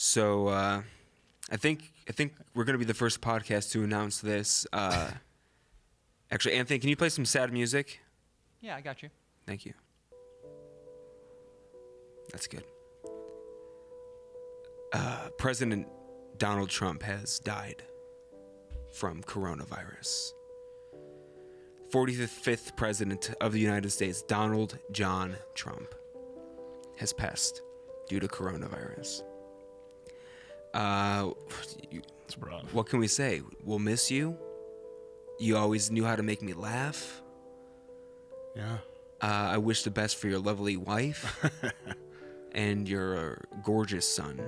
So I think we're going to be the first podcast to announce this. Actually, Anthony, can you play some sad music? Yeah, I got you. Thank you. That's good. President Donald Trump has died from coronavirus. 45th President of the United States, Donald John Trump, has passed due to coronavirus. It's rough. What can we say? We'll miss you. You always knew how to make me laugh. Yeah. I wish the best for your lovely wife and your gorgeous son.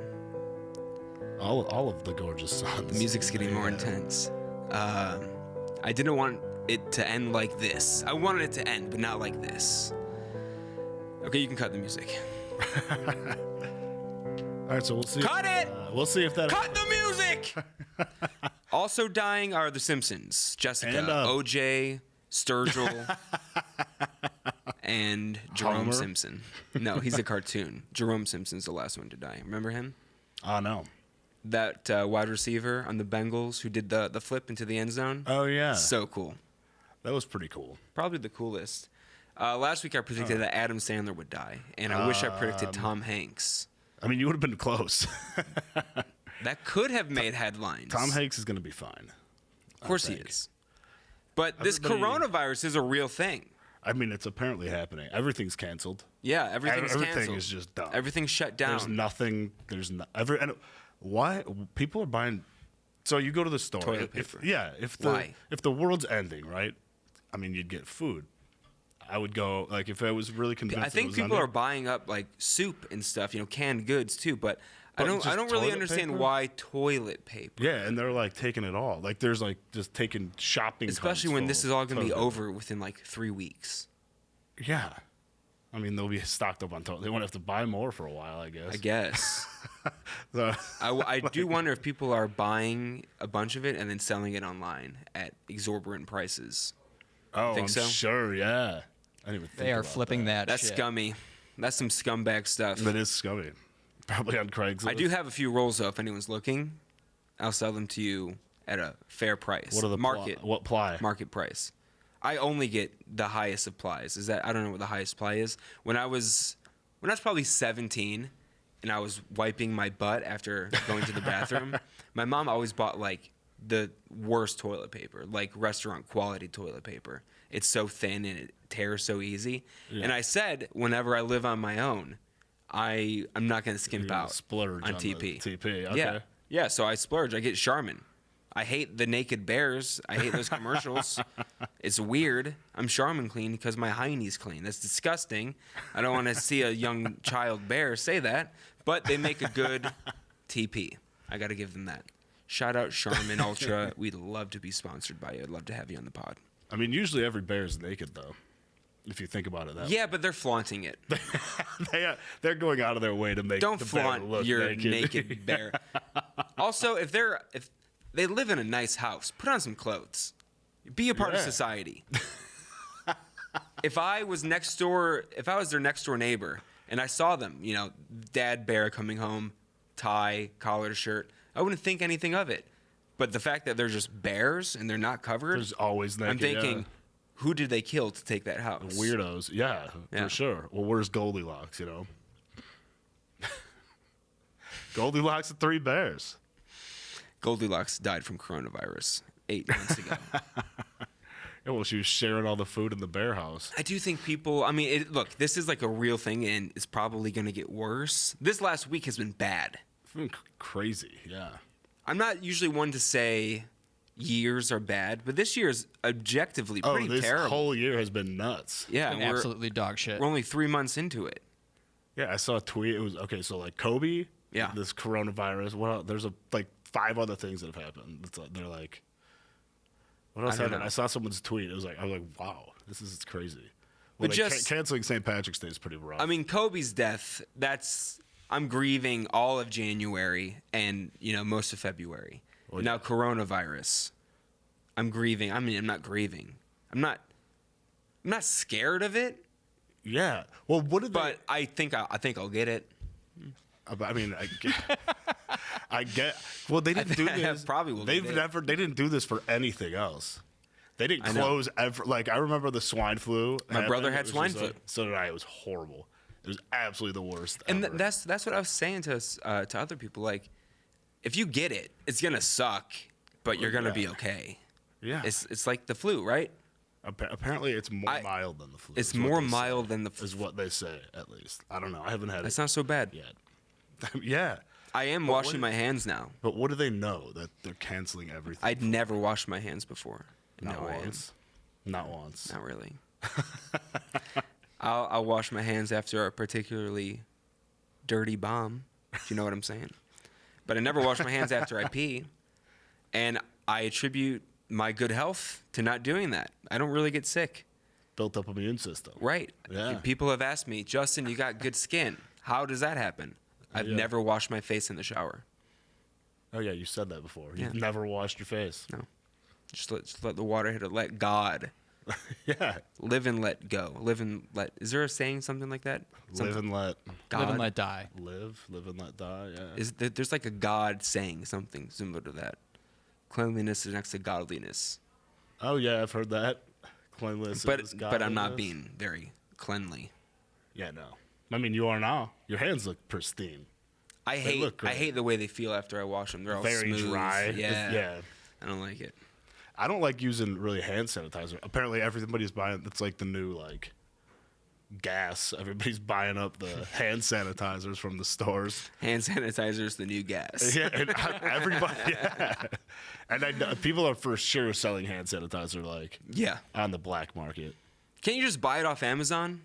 All of the gorgeous sons. The music's getting more intense. I didn't want it to end like this. I wanted it to end, but not like this. Okay, you can cut the music. All right, so we'll see. Cut it! We'll see if that. Cut the music! Also dying are the Simpsons. Jessica, And, OJ, Sturgill, and Jerome Homer? Simpson. No, he's a cartoon. Jerome Simpson's the last one to die. Remember him? Oh, no. That wide receiver on the Bengals who did the flip into the end zone. Oh, yeah. So cool. That was pretty cool. Probably the coolest. Last week I predicted that Adam Sandler would die, and I wish I predicted Tom Hanks. I mean, you would have been close. That could have made headlines. Tom Hanks is going to be fine. Of course he is. But this Everybody- coronavirus is a real thing. I mean, it's apparently happening. Everything's canceled. Yeah, everything's Everything canceled. is just done. Everything's shut down. There's nothing. And why people are buying? So you go to the store. Toilet paper. If the world's ending, right? I mean, you'd get food. I would go like if I was really convinced. I think people are buying up like soup and stuff, canned goods too. But I don't just really toilet understand paper? why toilet paper. Yeah, and they're like taking it all. Like there's like just taking shopping. Especially carts when full this of is all going to be toilet paper. over within like 3 weeks. Yeah, I mean they'll be stocked up on toilet. They won't have to buy more for a while, I guess. I guess. So- I do wonder if people are buying a bunch of it and then selling it online at exorbitant prices. oh, Think I'm so? sure. Yeah, I didn't even think They are about flipping that. That's shit. scummy. That's some scumbag stuff. That is scummy. Probably on Craigslist. I do have a few rolls though. If anyone's looking, I'll sell them to you at a fair price. What are the market? what ply? Market price. I only get the highest of plies. I don't know what the highest ply is. When I was probably 17 and I was wiping my butt after going to the bathroom, my mom always bought like the worst toilet paper, like restaurant quality toilet paper. It's so thin and it tears so easy. Yeah. And I said, whenever I live on my own, I'm not going to skimp You're gonna out splurge on on TP. the TP. Okay. Yeah. Yeah, so I splurge. I get Charmin. I hate the naked bears. I hate those commercials. It's weird. I'm Charmin clean because my hiney's clean. That's disgusting. I don't want to see a young child bear say that, but they make a good TP. I got to give them that. Shout out Charmin Ultra. We'd love to be sponsored by you. I'd love to have you on the pod. I mean, usually every bear is naked, though. If you think about it that Yeah, but they're flaunting it. way. They're going out of their way to make Don't the bear flaunt look your naked bear. Also, if they live in a nice house, put on some clothes. Be a part of Yeah. society. If I was their next door neighbor and I saw them, dad bear coming home, tie, collared shirt, I wouldn't think anything of it. But the fact that they're just bears and they're not covered, There's always naked. I'm thinking, who did they kill to take that house? Weirdos. Yeah, Yeah. for sure. Well, where's Goldilocks, Goldilocks and 3 bears. Goldilocks died from coronavirus 8 months ago. Yeah, well, she was sharing all the food in the bear house. I do think people, look, this is like a real thing and it's probably going to get worse. This last week has been bad. It's been crazy, yeah. I'm not usually one to say years are bad, but this year is objectively pretty this terrible. whole year has been nuts. Yeah, And we're absolutely dog shit. only 3 months into it. Yeah, I saw a tweet. It was, okay, so like Kobe, Yeah. this coronavirus, there's like 5 other things that have happened. They're like, what else I don't happened? know. I saw someone's tweet. I was like, wow, this is crazy. But Well, just- canceling St. Patrick's Day is pretty rough. Kobe's death, I'm grieving all of January and, most of February. Well, Now yeah. coronavirus, I'm grieving. I'm not grieving. I'm not scared of it, yeah. Well, what did but I think I'll get it. I mean, I get. Well, they didn't do I this. probably will. They didn't do this for anything else. They didn't close ever. Like I remember the swine flu. My brother had swine flu. So did I. It was horrible. It was absolutely the worst. And ever. that's what I was saying to other people. Like, if you get it, it's gonna suck, but you're gonna be okay. Yeah. It's like the flu, right? Apparently, it's more mild than the flu. It's more mild than the flu. Is what they say, at least. I don't know. I haven't had That's it not so bad. yet. Yeah. I am washing my hands now. But what do they know? That they're canceling everything? I'd never washed my hands before. Not Now once. Not once. Not really. I'll wash my hands after a particularly dirty bomb, if you know what I'm saying. But I never wash my hands after I pee. And I attribute my good health to not doing that. I don't really get sick. Built up immune system. Right. Yeah. People have asked me, Justin, you got good skin. How does that happen? I've never washed my face in the shower. Oh, yeah, you said that before. You've never washed your face. No. Just let the water hit it. Let God. Yeah. Live and let go. Live and let. Is there a saying something like that? Live and let. God. Live and let die. Live and let die, yeah. There's like a God saying something similar to that. Cleanliness is next to godliness. Oh, yeah, I've heard that. Cleanliness is godliness. But I'm not being very cleanly. Yeah, no. I mean, you are now. Your hands look pristine. I hate the way they feel after I wash them. They're all Very smooth. dry. Yeah. I don't like it. I don't like using really hand sanitizer. Apparently, everybody's buying. It's like the new gas. Everybody's buying up the hand sanitizers from the stores. Hand sanitizer is the new gas. Yeah, and everybody. Yeah. And I know people are for sure selling hand sanitizer on the black market. Can't you just buy it off Amazon?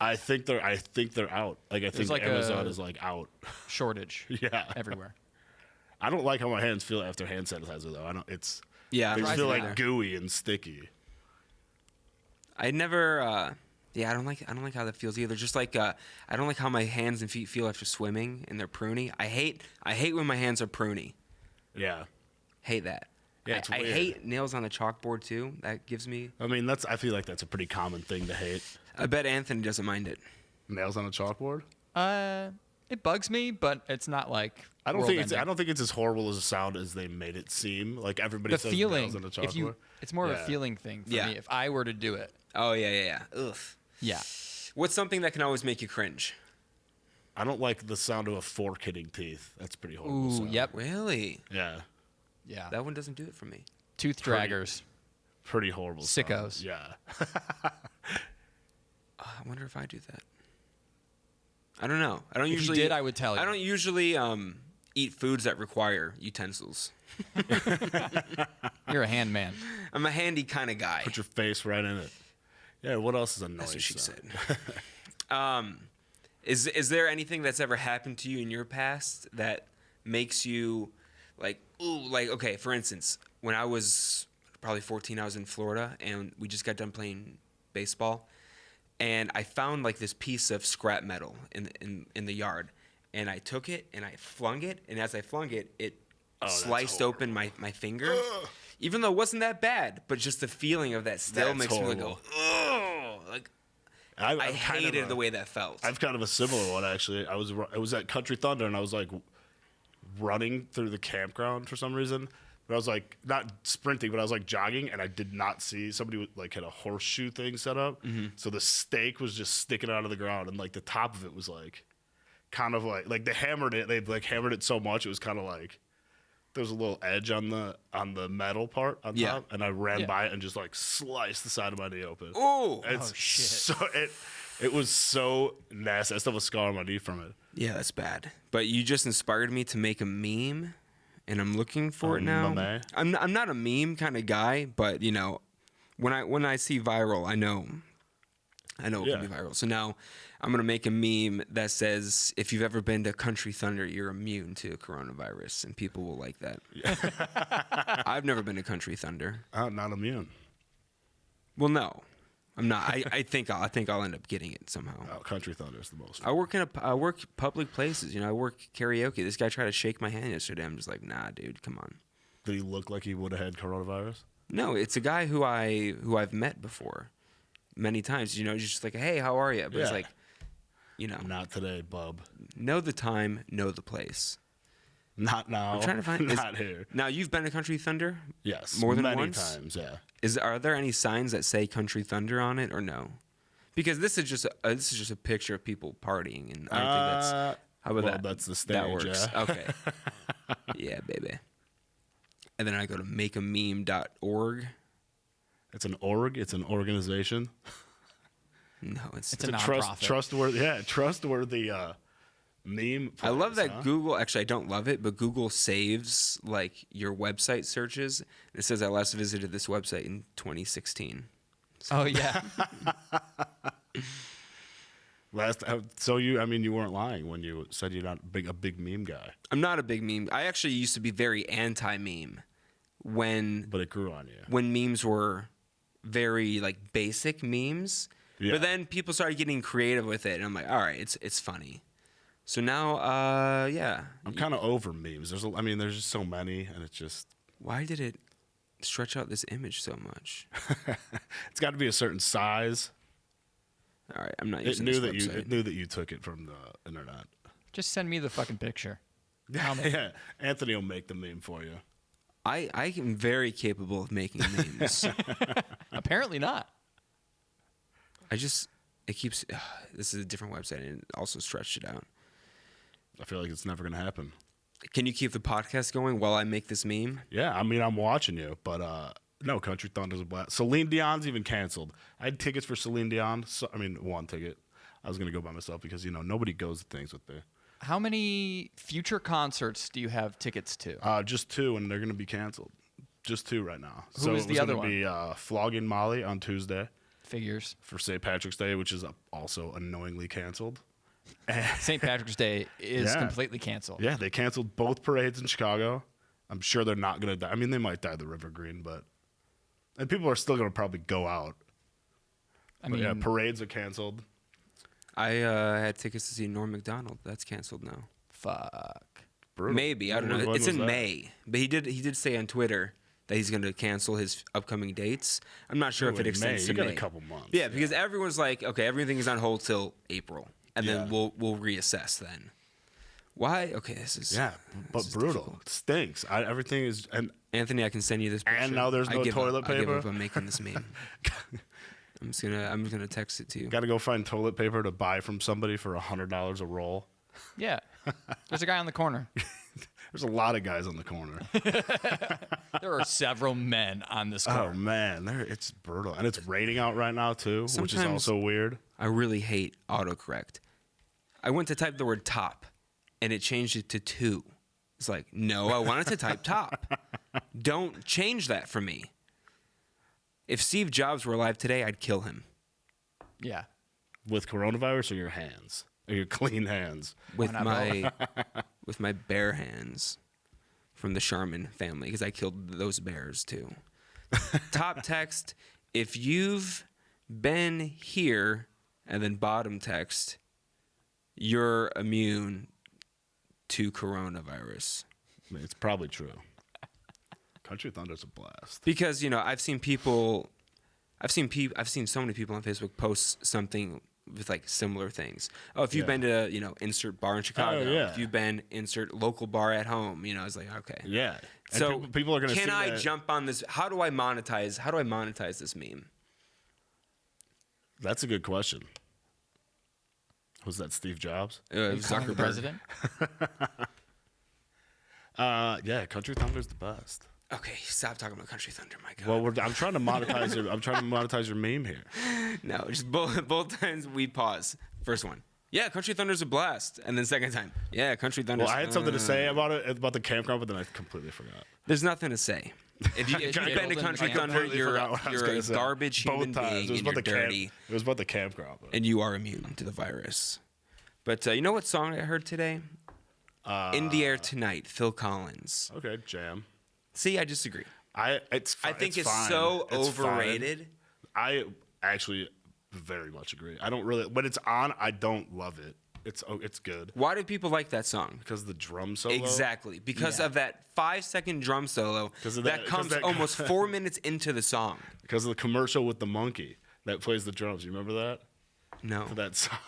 I think they're out. I think Amazon is out. Shortage. Yeah. Everywhere. I don't like how my hands feel after hand sanitizer though. They I just feel either. gooey and sticky. I never. I don't like how that feels either. Just like I don't like how my hands and feet feel after swimming and they're pruny. I hate when my hands are pruny. Yeah. Hate that. Yeah, it's I weird. hate nails on the chalkboard too. That gives me. I mean, I feel like that's a pretty common thing to hate. I bet Anthony doesn't mind it. Nails on a chalkboard? It bugs me, but it's not like I don't think it's as horrible as a sound as they made it seem. Like everybody the says feeling. nails on a chalkboard. It's more of a feeling thing for me. If I were to do it. Oh yeah. Ugh. Yeah. What's something that can always make you cringe? I don't like the sound of a fork hitting teeth. That's pretty horrible. Ooh, sound. yep. Really? Yeah. Yeah. That one doesn't do it for me. Tooth draggers. Pretty horrible. Sickos. Sound. Yeah. I wonder if I do that. I don't know. I don't If usually. you did, I would tell you. I don't usually eat foods that require utensils. You're a hand man. I'm a handy kind of guy. Put your face right in it. Yeah. What else is a noise? That's what she sound? said. Is there anything that's ever happened to you in your past that makes you like, ooh, like, okay, for instance, when I was probably 14, I was in Florida and we just got done playing baseball and I found like this piece of scrap metal in the yard and I took it and I flung it and as I flung it, it sliced open my finger. Even though it wasn't that bad, but just the feeling of that still That's makes me horrible. go, oh, like I hated the way that felt. I've kind of a similar one actually. I was at Country Thunder and I was like running through the campground for some reason. But I was like not sprinting, but I was like jogging, and I did not see somebody like had a horseshoe thing set up. Mm-hmm. So the stake was just sticking out of the ground, and like the top of it was like kind of like they hammered it. They like hammered it so much it was kind of like there was a little edge on the metal part on top, and I ran by it and just like sliced the side of my knee open. Ooh. Shit! So it was so nasty. I still have a scar on my knee from it. Yeah, that's bad. But you just inspired me to make a meme, and I'm looking for it now. Meme? I'm not a meme kind of guy, but you know, when I see viral, I know it can be viral. So now I'm gonna make a meme that says, "If you've ever been to Country Thunder, you're immune to coronavirus," and people will like that. I've never been to Country Thunder. I'm not immune. Well, no, I'm not. I think I'll end up getting it somehow. Oh, Country Thunder is the most. I work public places. You know, I work karaoke. This guy tried to shake my hand yesterday. I'm just like, nah, dude, come on. Did he look like he would have had coronavirus? No, it's a guy who I've met before, many times. You know, he's just like, hey, how are you? But it's like, you know, not today, bub. know the time, know the place. Not now. I'm trying to find. Not here. Now you've been to Country Thunder. Yes. More than many once? times. Yeah. Are there any signs that say Country Thunder on it or no? Because this is just a picture of people partying, and I don't think that's. How about well, that? that's the stage. That works. Yeah. Okay. Yeah, baby. And then I go to makeameme.org. It's an org. It's an organization. No, it's It's a It's nonprofit. trustworthy. Yeah, trustworthy meme. I love place, that huh? Google. Actually, I don't love it, but Google saves like your website searches. It says I last visited this website in 2016. Oh yeah. You weren't lying when you said you're not a big meme guy, I'm not a big meme. I actually used to be very anti-meme when but it grew on you. when memes were very like basic memes. Yeah. But then people started getting creative with it, and I'm like, all right, it's funny. So now, yeah. I'm kind of over memes. There's just so many, and it's just Why did it stretch out this image so much? it's got to be a certain size. All right, I'm not It using knew this that website. you took it from the internet. Just send me the fucking picture. Yeah, Anthony will make the meme for you. I am very capable of making memes. Apparently not. This is a different website, and it also stretched it out. I feel like it's never gonna happen. Can you keep the podcast going while I make this meme? Yeah, I'm watching you, but no, Country Thunder's a blast. Celine Dion's even canceled. I had tickets for Celine Dion. One ticket. I was gonna go by myself because nobody goes to things with me. How many future concerts do you have tickets to? Just 2, and they're gonna be canceled. Just 2 right now. Who is it the was other gonna be Flogging Molly on Tuesday Figures. for St. Patrick's Day, which is also annoyingly canceled. St. Patrick's Day is Yeah. completely canceled. Yeah, they canceled both parades in Chicago. I'm sure they're not going to die. They might die at the River Green, and people are still going to probably go out. I But mean, yeah, parades are canceled. I had tickets to see Norm Macdonald. That's canceled now. fuck. Brutal. Maybe, I don't know. When It's was in that? May, but he did say on Twitter that he's going to cancel his upcoming dates. I'm not sure if it Wait, extends May? to You got May. a couple months. Yeah, because everyone's like, okay, everything is on hold till April, and then Yeah. we'll reassess then. Why? Okay, this is Yeah, but this is brutal. difficult. It stinks. Everything is, and Anthony, I can send you this picture. And now there's I no give toilet up. I give paper? up on making this meme. I'm just gonna text it to you. got to go find toilet paper to buy from somebody for $100 a roll. Yeah. There's a guy on the corner. There's a lot of guys on the corner. There are several men on this Oh corner. man, it's brutal, and it's raining out right now too, which is Sometimes- also weird. I really hate autocorrect. I went to type the word top, and it changed it to 2. It's like, no, I wanted to type top. Don't change that for me. If Steve Jobs were alive today, I'd kill him Yeah. With coronavirus or your hands, or your clean hands. with not my bare hands from the Charmin family, because I killed those bears too. Top text: if you've been here, and then bottom text: you're immune to coronavirus. It's probably true. Country Thunder's a blast. Because I've seen so many people on Facebook post something with like similar things. Oh, if you've Yeah. been to insert bar in Chicago, yeah. if you've been insert local bar at home, it's like, okay. Yeah. And So people are going to see can I that. jump on this? How do I monetize this meme? That's a good question. Was that Steve Jobs? Are you calling the Zuckerberg. president? Yeah, Country Thunder's the best. Okay, stop talking about Country Thunder, my God. Well, I'm trying to monetize your meme here. No, just both times we pause. First one, yeah, Country Thunder's a blast, and then second time, yeah, Country Thunder's. Well, I had something to say about the campground, but then I completely forgot. There's nothing to say. If you've been to Country I Thunder, completely you're forgot what I was a gonna say. garbage Both human times. being, It was and about you're the dirty, It was about the campground. Though. and you are immune to the virus. But you know what song I heard today? In the Air Tonight, Phil Collins. Okay, jam. See, I disagree. I think it's fine. so It's fine. overrated. I actually very much agree. I don't really when it's on. I don't love it. It's good Why do people like that song? because the drum solo. Exactly, because Yeah. of that 5-second drum solo 'Cause of that that- 'cause comes that- almost 4 minutes into the song. Because of the commercial with the monkey that plays the drums. You remember that? No, That song.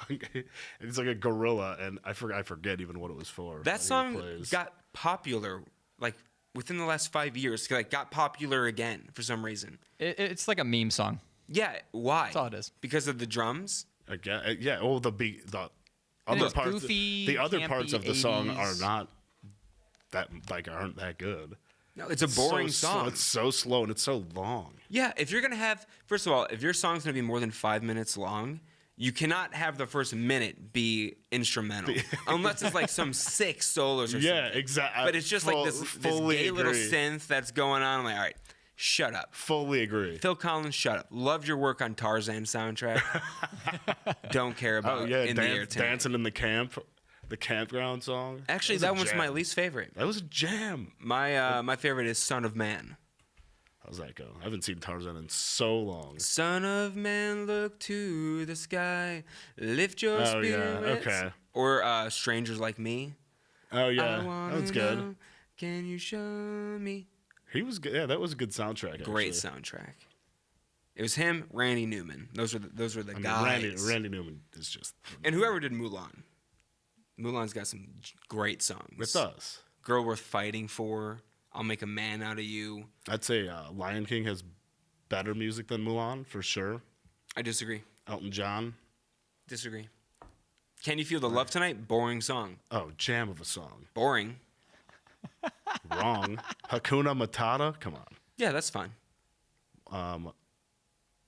It's like a gorilla, and I forget even what it was for. that he song plays. got popular like within the last 5 years. Like got popular again for some reason. It's like a meme song. Yeah, why? That's all it is. Because of the drums. Again, yeah. Oh, the And other it's parts. goofy, The other parts campy of the song 80s. are not aren't that good. No, it's a boring so song. It's so slow and it's so long. Yeah, if you're gonna have, first of all, if your song's gonna be more than 5 minutes long, you cannot have the first minute be instrumental, unless it's like some sick solos or Yeah, something. exactly. But it's just like this gay little synth that's going on. I'm like, all right, shut up. Fully agree. Phil Collins, shut up. Loved your work on Tarzan soundtrack. Don't care about Oh yeah, In the Air Tonight. dancing in the campground song. Actually, was a that one's jam. my least favorite. That was a jam. My favorite is Son of Man. How's that go? I haven't seen Tarzan in so long. Son of man, look to the sky, lift your Oh, yeah, spirits. okay. Or Strangers Like Me. Oh I yeah, that wanna was good. know, can you show me? He was good. Yeah, that was a good soundtrack. Great actually. soundtrack. It was him, Randy Newman. Those were the I mean, guys. Randy Newman is just. And whoever did Mulan. Mulan's got some great songs. It does. Girl Worth Fighting For. I'll Make a Man Out of You. I'd say Lion King has better music than Mulan for sure. I disagree. Elton John. Disagree. Can You Feel the Love Tonight? Boring song. Oh, jam of a song. Boring. Wrong. Hakuna Matata. Come Yeah, that's fine. on.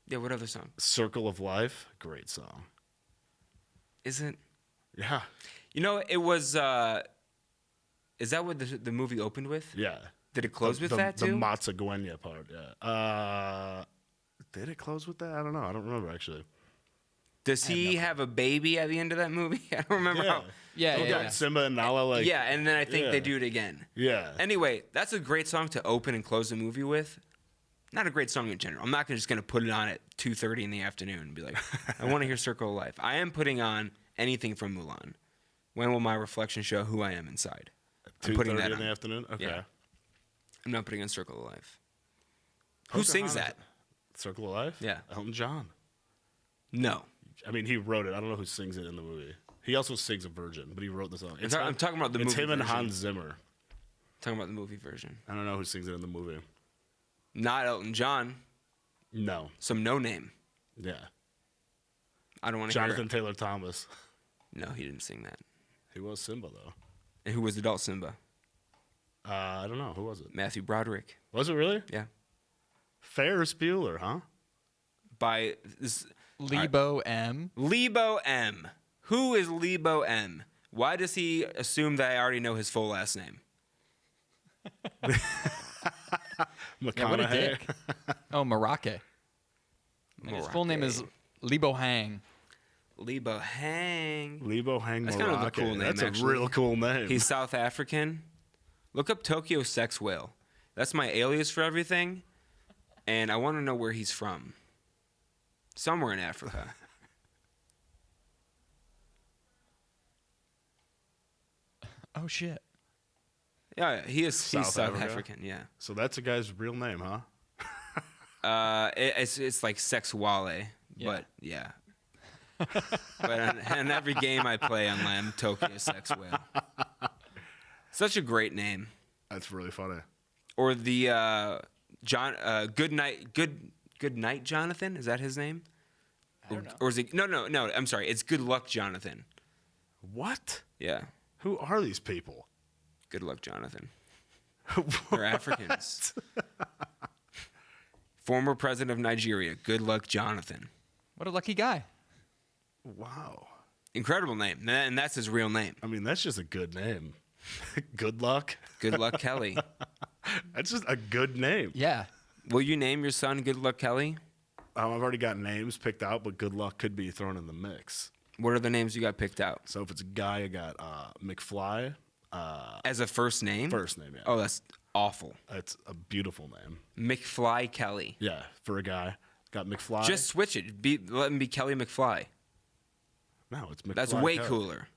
Yeah, what other song? Circle of Life. Great song. Is it? Yeah. You know, it was. Is that what the movie opened with? Yeah. Did it close with the, that the too? Mazzagwenya part. Yeah. Did it close with that? I don't know. I don't remember actually. Does he have a baby at the end of that movie? I don't remember how. Yeah, Oh, yeah, God, yeah. Simba and Nala like. Yeah, and then I think Yeah. they do it again. Yeah. Anyway, that's a great song to open and close the movie with. Not a great song in general. I'm not just going to put it on at 2:30 in the afternoon and be like, I want to hear Circle of Life. I am putting on anything from Mulan. When will my reflection show who I am inside? I'm putting 2:30 that in the on. afternoon. Okay. Yeah. I'm not putting on Circle of Life. Who sings that? Circle of Life. Yeah. Elton John. No. I mean, he wrote it. I don't know who sings it in the movie. He also sings a Virgin, but he wrote the song. I'm talking about the It's movie him and version. Hans Zimmer. Talking about the movie version. I don't know who sings it in the movie. Not Elton John. No. Some no name. Yeah. I don't want to hear Jonathan it. Taylor Thomas. No, he didn't sing that. He was Simba though. And who was adult Simba? I don't know who was it. Matthew Broderick. Was it really? Yeah. Ferris Bueller, huh? By this, Lebo M. Lebo M. Who is Lebo M? Why does he assume that I already know his full last name? McConaughey. Yeah, what a dick. Oh, Marake. And his full name is Lebo Hang. Lebo Hang. Lebo Hang That's kind of a Morake. cool name, That's actually. a real cool name. He's South African. Look up Tokyo Sex Whale. That's my alias for everything. And I want to know where he's from. Somewhere in Africa. Oh, shit. Yeah, he's South South Africa? African, yeah. So that's a guy's real name, huh? It's like Sex Wale, Yeah. but yeah. But in every game I play, I'm Tokyo Sex Whale. Such a great name. That's really funny. Or the Good Night Jonathan, is that his name? I don't know. Or is it no, I'm sorry. It's Good Luck Jonathan. What? Yeah. Who are these people? Good Luck Jonathan. They're Africans. Former president of Nigeria, Good Luck Jonathan. What a lucky guy. Wow. Incredible name. And that's his real name. I mean, that's just a good name. Good luck. Good Luck Kelly. That's just a good name. Yeah. Will you name your son Good Luck Kelly? I've already got names picked out, but good luck could be thrown in the mix. What are the names you got picked out? So if it's a guy, I got McFly. As a first name? First name, yeah. Oh, that's awful. That's a beautiful name. McFly Kelly. Yeah, for a guy. Got McFly. Just switch it. Let him be Kelly McFly. No, it's McFly. That's way Kelly. cooler.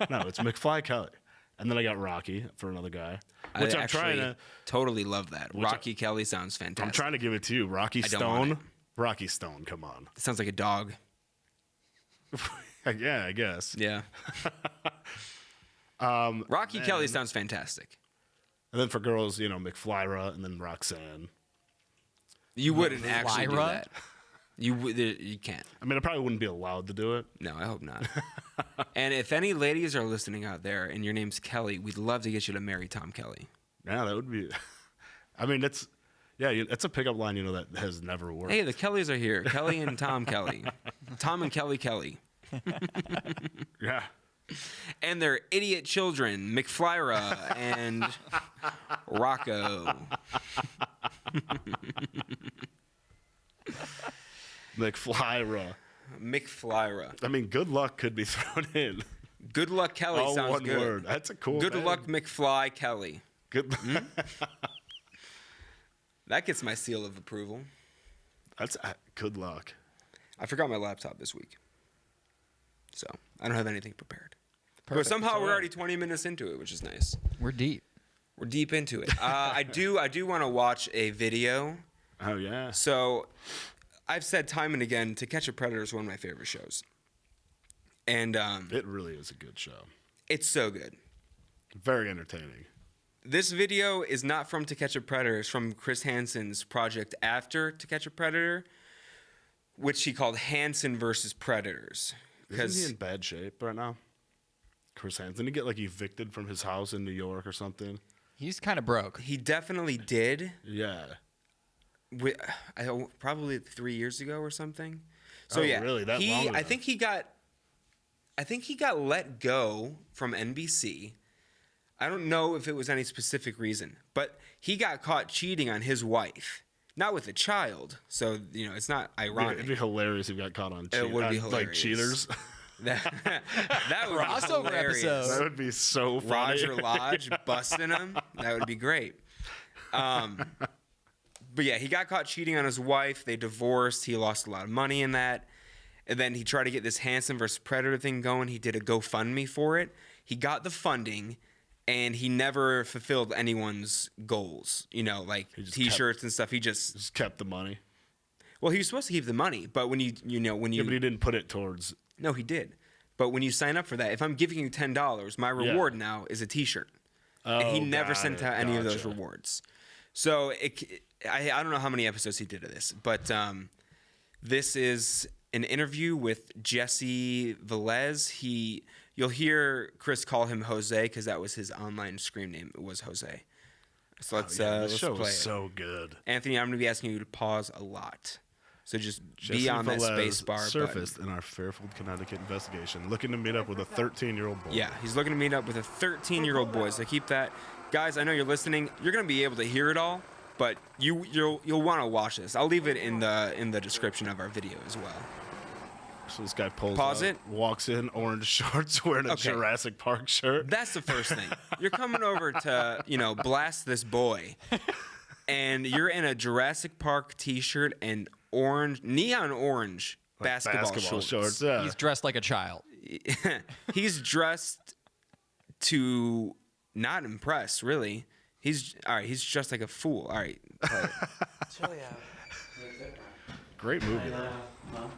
No, it's McFly Kelly. And then I got Rocky for another guy. Which I I'm trying to totally love that. Rocky Kelly sounds fantastic. I'm trying to give it to you. Rocky don't want Stone. Rocky Stone, come on. It sounds like a dog. Yeah, I guess. Yeah. Rocky Kelly sounds fantastic. And then for girls, McFlyra and then Roxanne. You wouldn't actually do Lyra? that. You can't. I mean, I probably wouldn't be allowed to do it. No, I hope not. And if any ladies are listening out there and your name's Kelly, we'd love to get you to marry Tom Kelly. Yeah, that would be. I mean, it's a pickup line, that has never worked. Hey, the Kellys are here. Kelly and Tom Kelly. Tom and Kelly. Yeah. And their idiot children, McFlyra and Rocco. McFlyra. I mean, good luck could be thrown in. Good luck Kelly All sounds one good. word. That's a cool Good name. luck McFly Kelly. Good. That gets my seal of approval. That's good luck. I forgot my laptop this week. So I don't have anything prepared. But Perfect. somehow we're already 20 minutes into it, which is nice. We're deep. We're deep into it. I do want to watch a video. Oh yeah. So I've said time and again, To Catch a Predator is one of my favorite shows. And It really is a good show. it's so good. Very entertaining. This video is not from To Catch a Predator. It's from Chris Hansen's project after To Catch a Predator, which he called Hansen versus Predators. Isn't he in bad shape right now? Chris Hansen. Didn't he get evicted from his house in New York or something? He's kind of broke. He definitely did. Yeah. Probably 3 years ago or something. So Oh, yeah, really? That long ago? I think he got let go from NBC. I don't know if it was any specific reason, but he got caught cheating on his wife, not with a child. So it's not ironic. It'd be hilarious if he got caught on It would be hilarious. like cheaters. that would Crossover be hilarious. episode. That would be so funny. Roger Lodge busting him. That would be great. But yeah, he got caught cheating on his wife. They divorced. He lost a lot of money in that. And then he tried to get this Hansen versus Predator thing going. He did a GoFundMe for it. He got the funding, and he never fulfilled anyone's goals. Like T-shirts and stuff. He Just kept the money. well, he was supposed to keep the money, but when you Yeah, but he didn't put it towards. no, he did. But when you sign up for that, if I'm giving you $10, my reward now is a T-shirt. And he never sent out any of those rewards. So I don't know how many episodes he did of this, but this is an interview with Jesse Velez. You'll hear Chris call him Jose because that was his online screen name. It was Jose. So let's This show play is it. so good. Anthony, I'm going to be asking you to pause a lot. So just Jesse be on that Velez space bar button. surfaced in our Fairfield, Connecticut investigation, looking to meet up with a 13-year-old boy. Yeah, he's looking to meet up with a 13-year-old boy. So keep that, guys. I know you're listening. You're gonna be able to hear it all, but you'll want to watch this. I'll leave it in the description of our video as well. So this guy pulls Pause up, it. walks in, orange shorts, wearing a Okay. Jurassic Park shirt. That's the first thing. You're coming over to blast this boy, and you're in a Jurassic Park T-shirt and neon orange basketball shorts. Yeah. He's dressed like a child. He's dressed to not impress, really. He's dressed like a fool. All right. Play it. Chill out. Great movie. Mom.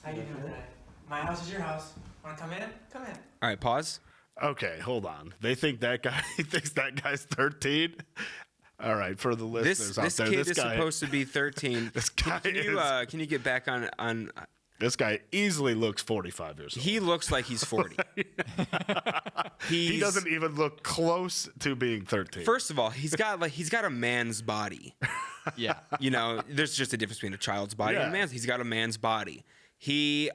How you doing today? My house is your house. Wanna come in? Come in. All right, pause. Okay, hold on. They think that guy. He thinks that guy's 13. All right, for the listeners This out there, kid this is guy, supposed to be 13. This guy can you get back on? this guy easily looks 45 years old. He looks like he's 40. He doesn't even look close to being 13. First of all, he's got a man's body. Yeah. There's just a difference between a child's body and a Yeah. man's. He's got a man's body. He's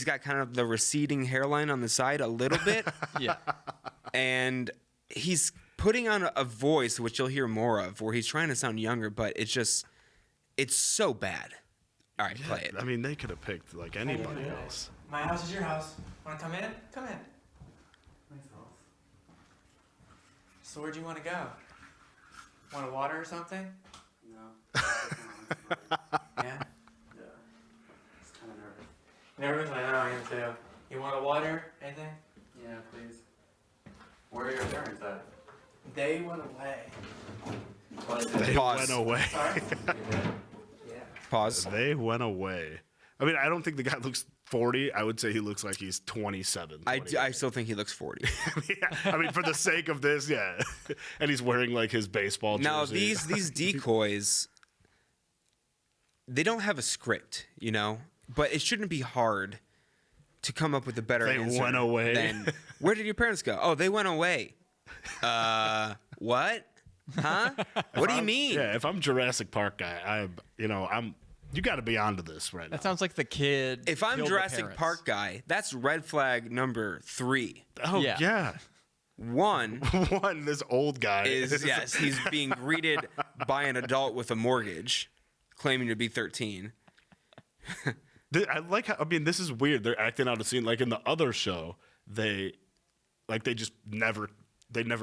got kind of the receding hairline on the side a little bit, Yeah. and he's putting on a voice which you'll hear more of, where he's trying to sound younger, but it's so bad. All right, play it. I mean, they could have picked like anybody else. My house is your house. Wanna come in? Come in. So where'd you wanna go? Want a water or something? No. Yeah? Yeah. It's kind of nervous. Nervous? I know, I am too. You want a water? Anything? Yeah, please. Where are your parents at? They went away. They Pause. went away. Sorry? Yeah. Pause. They went away. I mean, I don't think the guy looks 40, I would say he looks like he's 27. I still think he looks 40. I mean, for the sake of this, yeah. And he's wearing like his baseball jersey. Now these decoys, they don't have a script, you know, but it shouldn't be hard to come up with a better They answer. went away. Than, where did your parents go? Oh, they went away. What? Huh? What do you mean? Yeah, if I'm Jurassic Park guy, you got to be onto this right now. That sounds like the kid. If I'm killed the Jurassic parents. Park guy, that's red flag number 3. Oh Yeah. yeah. 1 One, this old guy is, yes, he's being greeted by an adult with a mortgage, claiming to be 13. I like how, I mean, this is weird. They're acting out a scene like in the other show. They never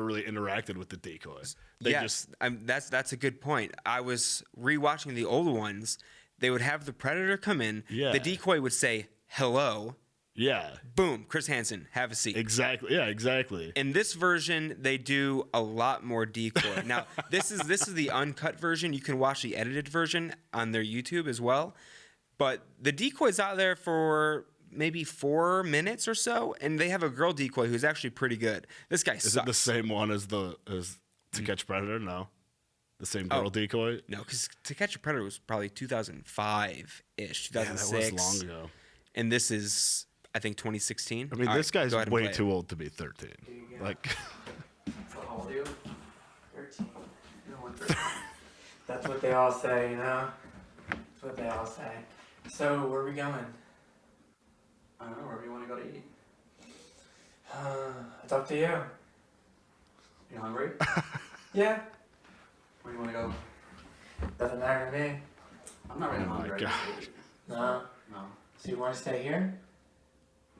really interacted with the decoys. That's a good point. I was rewatching the old ones. They would have the predator come in. Yeah. The decoy would say hello. Yeah, Boom, Chris Hansen, have a seat. exactly. Yeah, exactly. In this version, they do a lot more decoy. Now, this is the uncut version. You can watch the edited version on their YouTube as well. But the decoy's out there for maybe 4 minutes or so, and they have a girl decoy who's actually pretty good. This guy Is sucks. it the same one as To Catch a Predator? No, the same girl decoy. No, because To Catch a Predator was probably 2005-ish, Yeah, 2006. that was long ago. And this is, I think, 2016. I mean, All this right, guy's go ahead and way play it. too old to be 13. Like, How old are you? 13. No, I'm 13. That's what they all say, you know? That's what they all say. So, where are we going? I don't know, wherever you want to go to eat. It's up to you. You hungry? Yeah, Where do you want to go? doesn't matter to me. I'm not really Oh my hungry. God. No. No. So you want to stay here?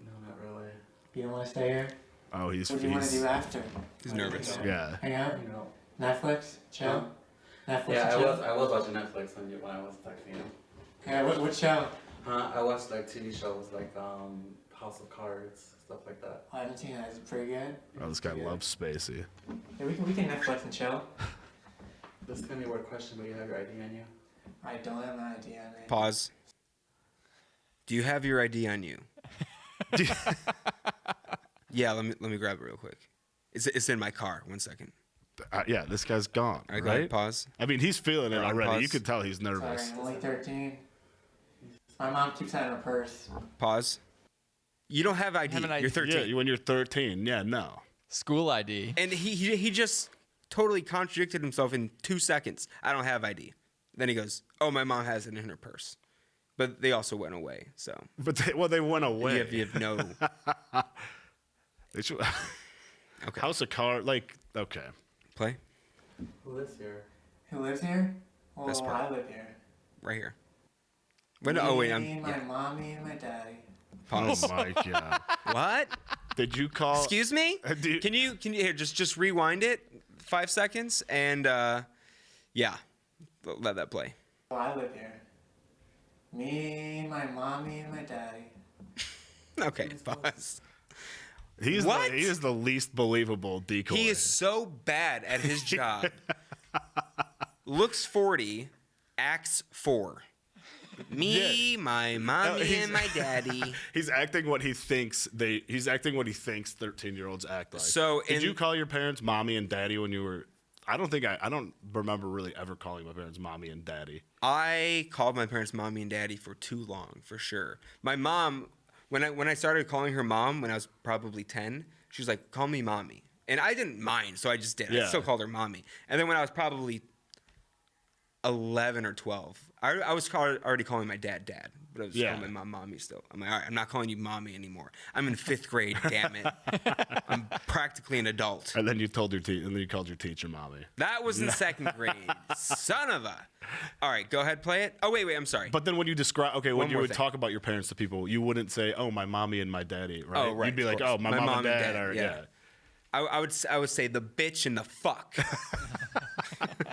No, not really. You don't want to stay here? oh, What do you want to do after? He's nervous. yeah. Hang out? You know. Netflix? Chill? Netflix Yeah, and chill? I was watching Netflix when I was texting you. Yeah, what show? I watched like TV shows like House of Cards, stuff like that. I haven't seen that. Is it pretty good? Oh, this guy loves Spacey. Yeah, we can Netflix and chill. This is gonna be a weird question, but you have your ID on you. I don't have my idea on it. Pause. Do you have your ID on you? Yeah, let me grab it real quick. It's in my car. 1 second. Yeah, this guy's gone. All right, go ahead, pause. I mean, he's feeling it All right, already. pause. You could tell he's Sorry, nervous. I'm only 13. My mom keeps that in her purse. Pause. You don't have ID. have an ID. You're 13. Yeah, when you're 13. Yeah, no. School ID. And he just totally contradicted himself in 2 seconds. I don't have ID. Then he goes, "Oh, my mom has it in her purse," but they also went away. So But they went away. you have no. They should, Okay. House of Cards, like, okay. Play Who lives here? Who lives here? Well, Best part. I live here. right here. Wait, no, oh wait, Me, my yeah. mommy, and my daddy. Pause. Oh my God. What? Did you call? Excuse me? Do you- Can you here just rewind it 5 seconds and yeah, let that play. Well, I live here. Me, my mommy, and my daddy. Okay, pause. He What? is the least believable decoy. He is so bad at his job. Looks 40, acts 4. Me, my mommy, he's- and my daddy. He's acting what he thinks 13-year-olds act like. So did in- you call your parents mommy and daddy when you were? I don't remember really ever calling my parents mommy and daddy. I called my parents mommy and daddy for too long, for sure. My mom, when I started calling her mom when I was probably 10, she was like, "Call me mommy," and I didn't mind, so I just did. Yeah. I still called her mommy. And then when I was probably 11 or 12, I was already calling my dad, but I was Yeah. calling my mom mommy still. I'm like, all right, I'm not calling you mommy anymore. I'm in 5th grade, damn it. I'm practically an adult. And then you told and then you called your teacher mommy. That was in 2nd grade. Son of a. All right, go ahead, play it. Oh, wait, I'm sorry. But then when you describe, when One you more would thing. talk about your parents to people, you wouldn't say, "Oh, my mommy and my daddy," right? Oh, right, You'd be of like, course. "Oh, my mom and dad are yeah. yeah." I would say the bitch and the fuck.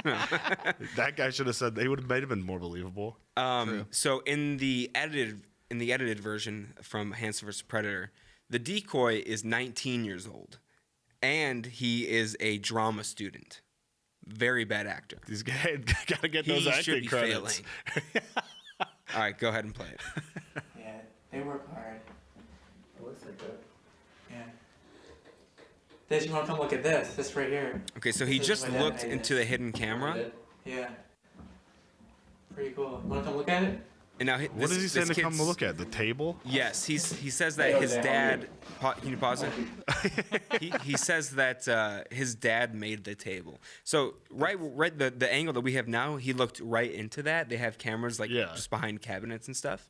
That guy should have said. They would have made it been more believable. So in the edited version from Hansen vs Predator, the decoy is 19 years old, and he is a drama student. Very bad actor. These guys gotta get He those should acting be credits. failing. All right, go ahead and play it. Yeah, they work hard. It looks like that. Yeah. This, you want to come look at this? This right here. Okay, so he This is just my dad looked made into this. the hidden camera. Yeah. Pretty cool. Want to come look at it? And now What is he saying to come look at? The table? Yes, he says that his dad. Can you pause it? he says that his dad made the table. So right the angle that we have now, he looked right into that. They have cameras like just behind cabinets and stuff,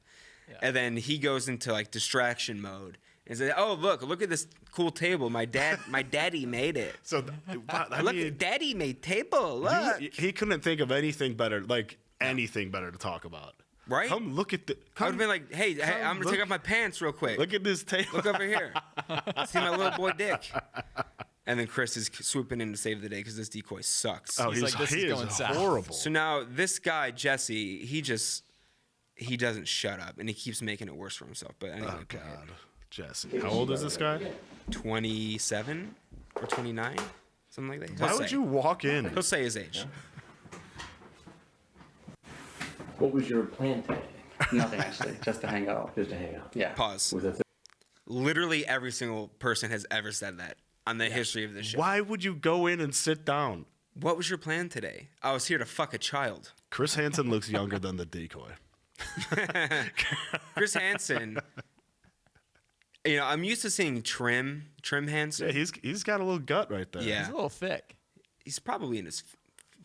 and then he goes into like distraction mode and says, "Oh look at this cool table. My daddy made it. So, Daddy made table. Look." he couldn't think of anything better, anything better to talk about. Right? Come look at the. I would have been like, hey, I'm gonna take look- off my pants real quick. Look at this table. Look over here. See my little boy dick. And then Chris is swooping in to save the day because this decoy sucks. Oh, He's like, this he is is going south. horrible. So now this guy Jesse, he doesn't shut up and he keeps making it worse for himself. But anyway, Oh go ahead. God, Jesse. How old is this guy? 27 or 29, something like that. Why would you walk in? He'll say his age. What was your plan today? Nothing actually, just to hang out. Just to hang out. Yeah. Pause. Was it Literally every single person has ever said that on the history of this show. Why would you go in and sit down? What was your plan today? I was here to fuck a child. Chris Hansen looks younger than the decoy. Chris Hansen. You know, I'm used to seeing Trim Hansen. Yeah, he's got a little gut right there. Yeah. He's a little thick. He's probably in his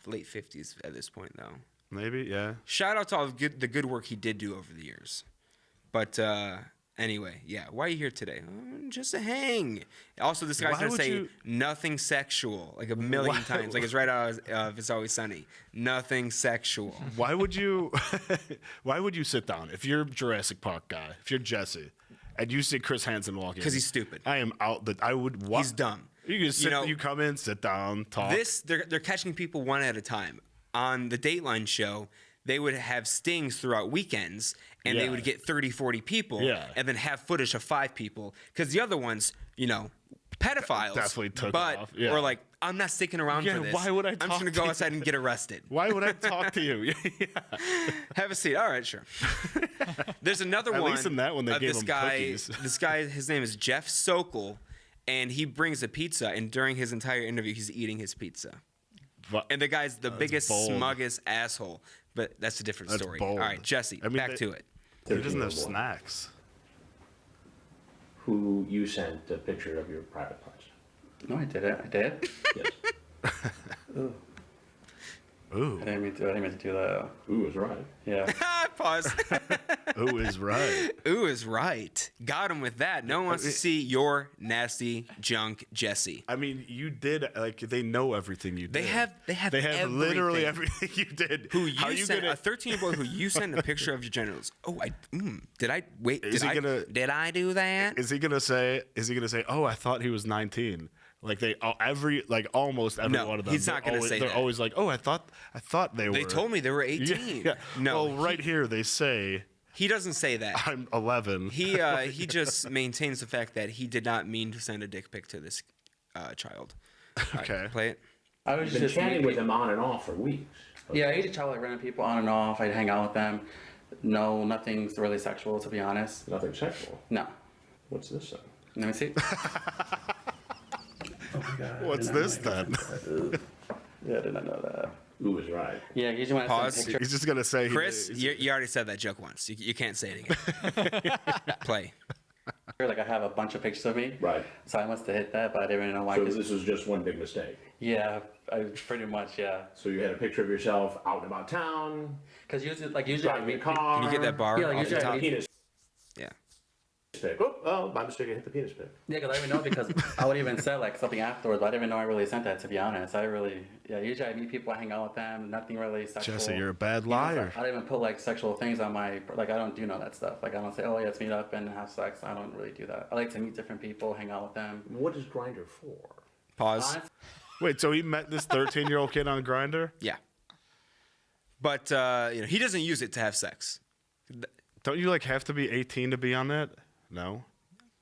late 50s at this point, though. Maybe, yeah. Shout out to all the good work he did do over the years. But anyway, yeah. Why are you here today? Just to hang. Also, this guy's Why going to would say you- nothing sexual like a million Why- times. Like it's right out of It's Always Sunny. Nothing sexual. Why would you? Why would you sit down if you're Jurassic Park guy? If you're Jesse, and you see Chris Hansen walk in? Because he's stupid. I am out. I would. He's dumb. You can sit. You know, you come in, sit down, talk. They're catching people one at a time. On the Dateline show, they would have stings throughout weekends, and they Yeah. would get 30, 40 people, Yeah. and then have footage of 5 people. Because the other ones, you know, pedophiles, Definitely took but off, yeah. or like, I'm not sticking around Yeah, for this. why would I I'm just talk gonna to go you? outside and get arrested. Why would I talk to you? Yeah. Have a seat. All right, sure. There's another At one. least in that one, they of gave this him guy. cookies. This guy, his name is Jeff Sokol, and he brings a pizza. And during his entire interview, he's eating his pizza. And the guy's the biggest, bold. smuggest asshole. But that's a different That's story. bold. All right, Jesse, I mean, back to it. He doesn't have 13-year-old boy. snacks. who you sent a picture of your private parts? No, I didn't. I did. Yes. Ooh, I didn't mean to do that. Ooh was right. Yeah. Pause. ooh is right. Ooh is right. Got him with that. No one wants to see your nasty junk, Jesse. I mean, you did they know everything you did. They have literally everything. everything you did. Who How you sent gonna- a 13-year-old boy who you sent a picture of your genitals? Oh, did I wait? Is he gonna- Did I do that? Is he gonna say? Oh, I thought he was 19. Like almost every No, one of them. he's not gonna say They're that. always like, oh, I thought they were. They told me they were 18. Yeah. No, Well, right here they say he doesn't say that. I'm 11. He just maintains the fact that he did not mean to send a dick pic to this child. All right, Okay. play it. I was Been just chatting with him on and off for weeks. Yeah, I used to chat with random people on and off. I'd hang out with them. No, nothing's really sexual, to be honest. Nothing sexual. No. What's this then? Let me see. Oh my God, I What's did not this know then? that. Yeah, I did not know that. Ooh was right. Yeah, usually when I Pause. send a picture, He's just gonna say, Chris, you already said that joke once. You can't say it again. Play. like I have a bunch of pictures of me. Right. So I must have hit that, but I didn't really know why. So 'cause- this was just one big mistake. yeah, I pretty much, yeah. So you had a picture of yourself out and about town, Because usually I driving a meet car. Can you get that bar Yeah, like off usually the I top? need- Penis Yeah. pic. Oh, by mistake I hit the penis pic. Yeah, because I didn't even know because I would even say like something afterwards, but I didn't even know I really sent that, to be honest. Usually I meet people, I hang out with them, nothing really sexual. Jesse, you're a bad Even liar. I don't even put like sexual things on my, like I don't do none of that stuff. Like I don't say, oh yeah, let's meet up and have sex. I don't really do that. I like to meet different people, hang out with them. What is Grindr for? Pause. Honest- Wait, so he met this 13-year-old kid on Grindr? Yeah. But he doesn't use it to have sex. Don't you have to be 18 to be on that? No.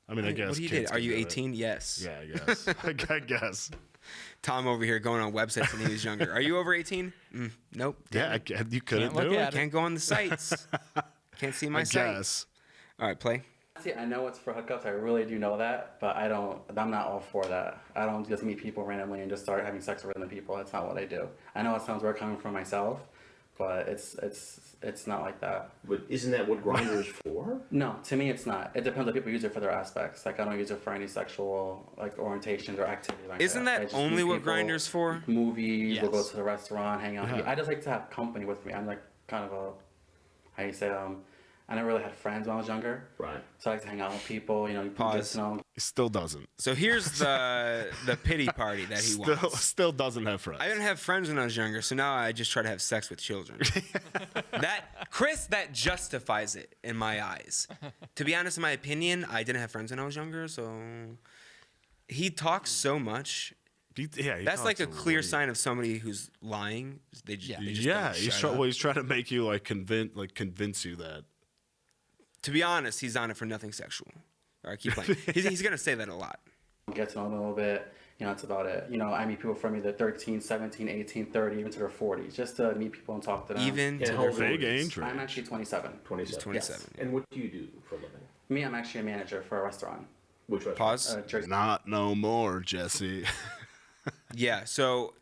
I mean, I guess. What he kids did? Are can you do it. 18? Yes. Yeah, I guess. I guess. Tom over here going on websites when he was younger. Are you over 18? Nope. Yeah, you couldn't look do at it. it. Can't go on the sites. Can't see my I site. guess. All right, play. See, I know it's for hookups. I really do know that, but I'm not all for that. I don't just meet people randomly and just start having sex with random people. That's not what I do. I know it sounds weird coming from myself, but it's not like that. But isn't that what Grindr is for? No, to me it's not. It depends on people use it for their aspects. Like I don't use it for any sexual like orientations or activity like Isn't that. I that just only meet what people, Grindr's for? Movies, we'll go Yes. to the restaurant, hang out. I just like to have company with me. I'm like kind of a, how you say, I never really had friends when I was younger. Right. So I like to hang out with people, you know, Pause. He still doesn't. So here's the pity party that he wants. Still doesn't have friends. I didn't have friends when I was younger, so now I just try to have sex with children. That justifies it in my eyes. To be honest, in my opinion, I didn't have friends when I was younger, so he talks so much. He That's like talks a clear weird. sign of somebody who's lying. They just Yeah, don't he's shut up. he's trying to make you convince you that. To be honest, he's on it for nothing sexual. All right, keep playing. He's gonna say that a lot. get to know them a little bit. You know, that's about it. You know, I meet people from either 13, 17, 18, 30, even to their 40s, just to meet people and talk to them. Even And to how their old are Big you? age I'm range. actually 27. 27. 27. Yes. And what do you do for a living? Me, I'm actually a manager for a restaurant. Which restaurant? Pause. Jersey. Not no more, Jesse. Yeah. So,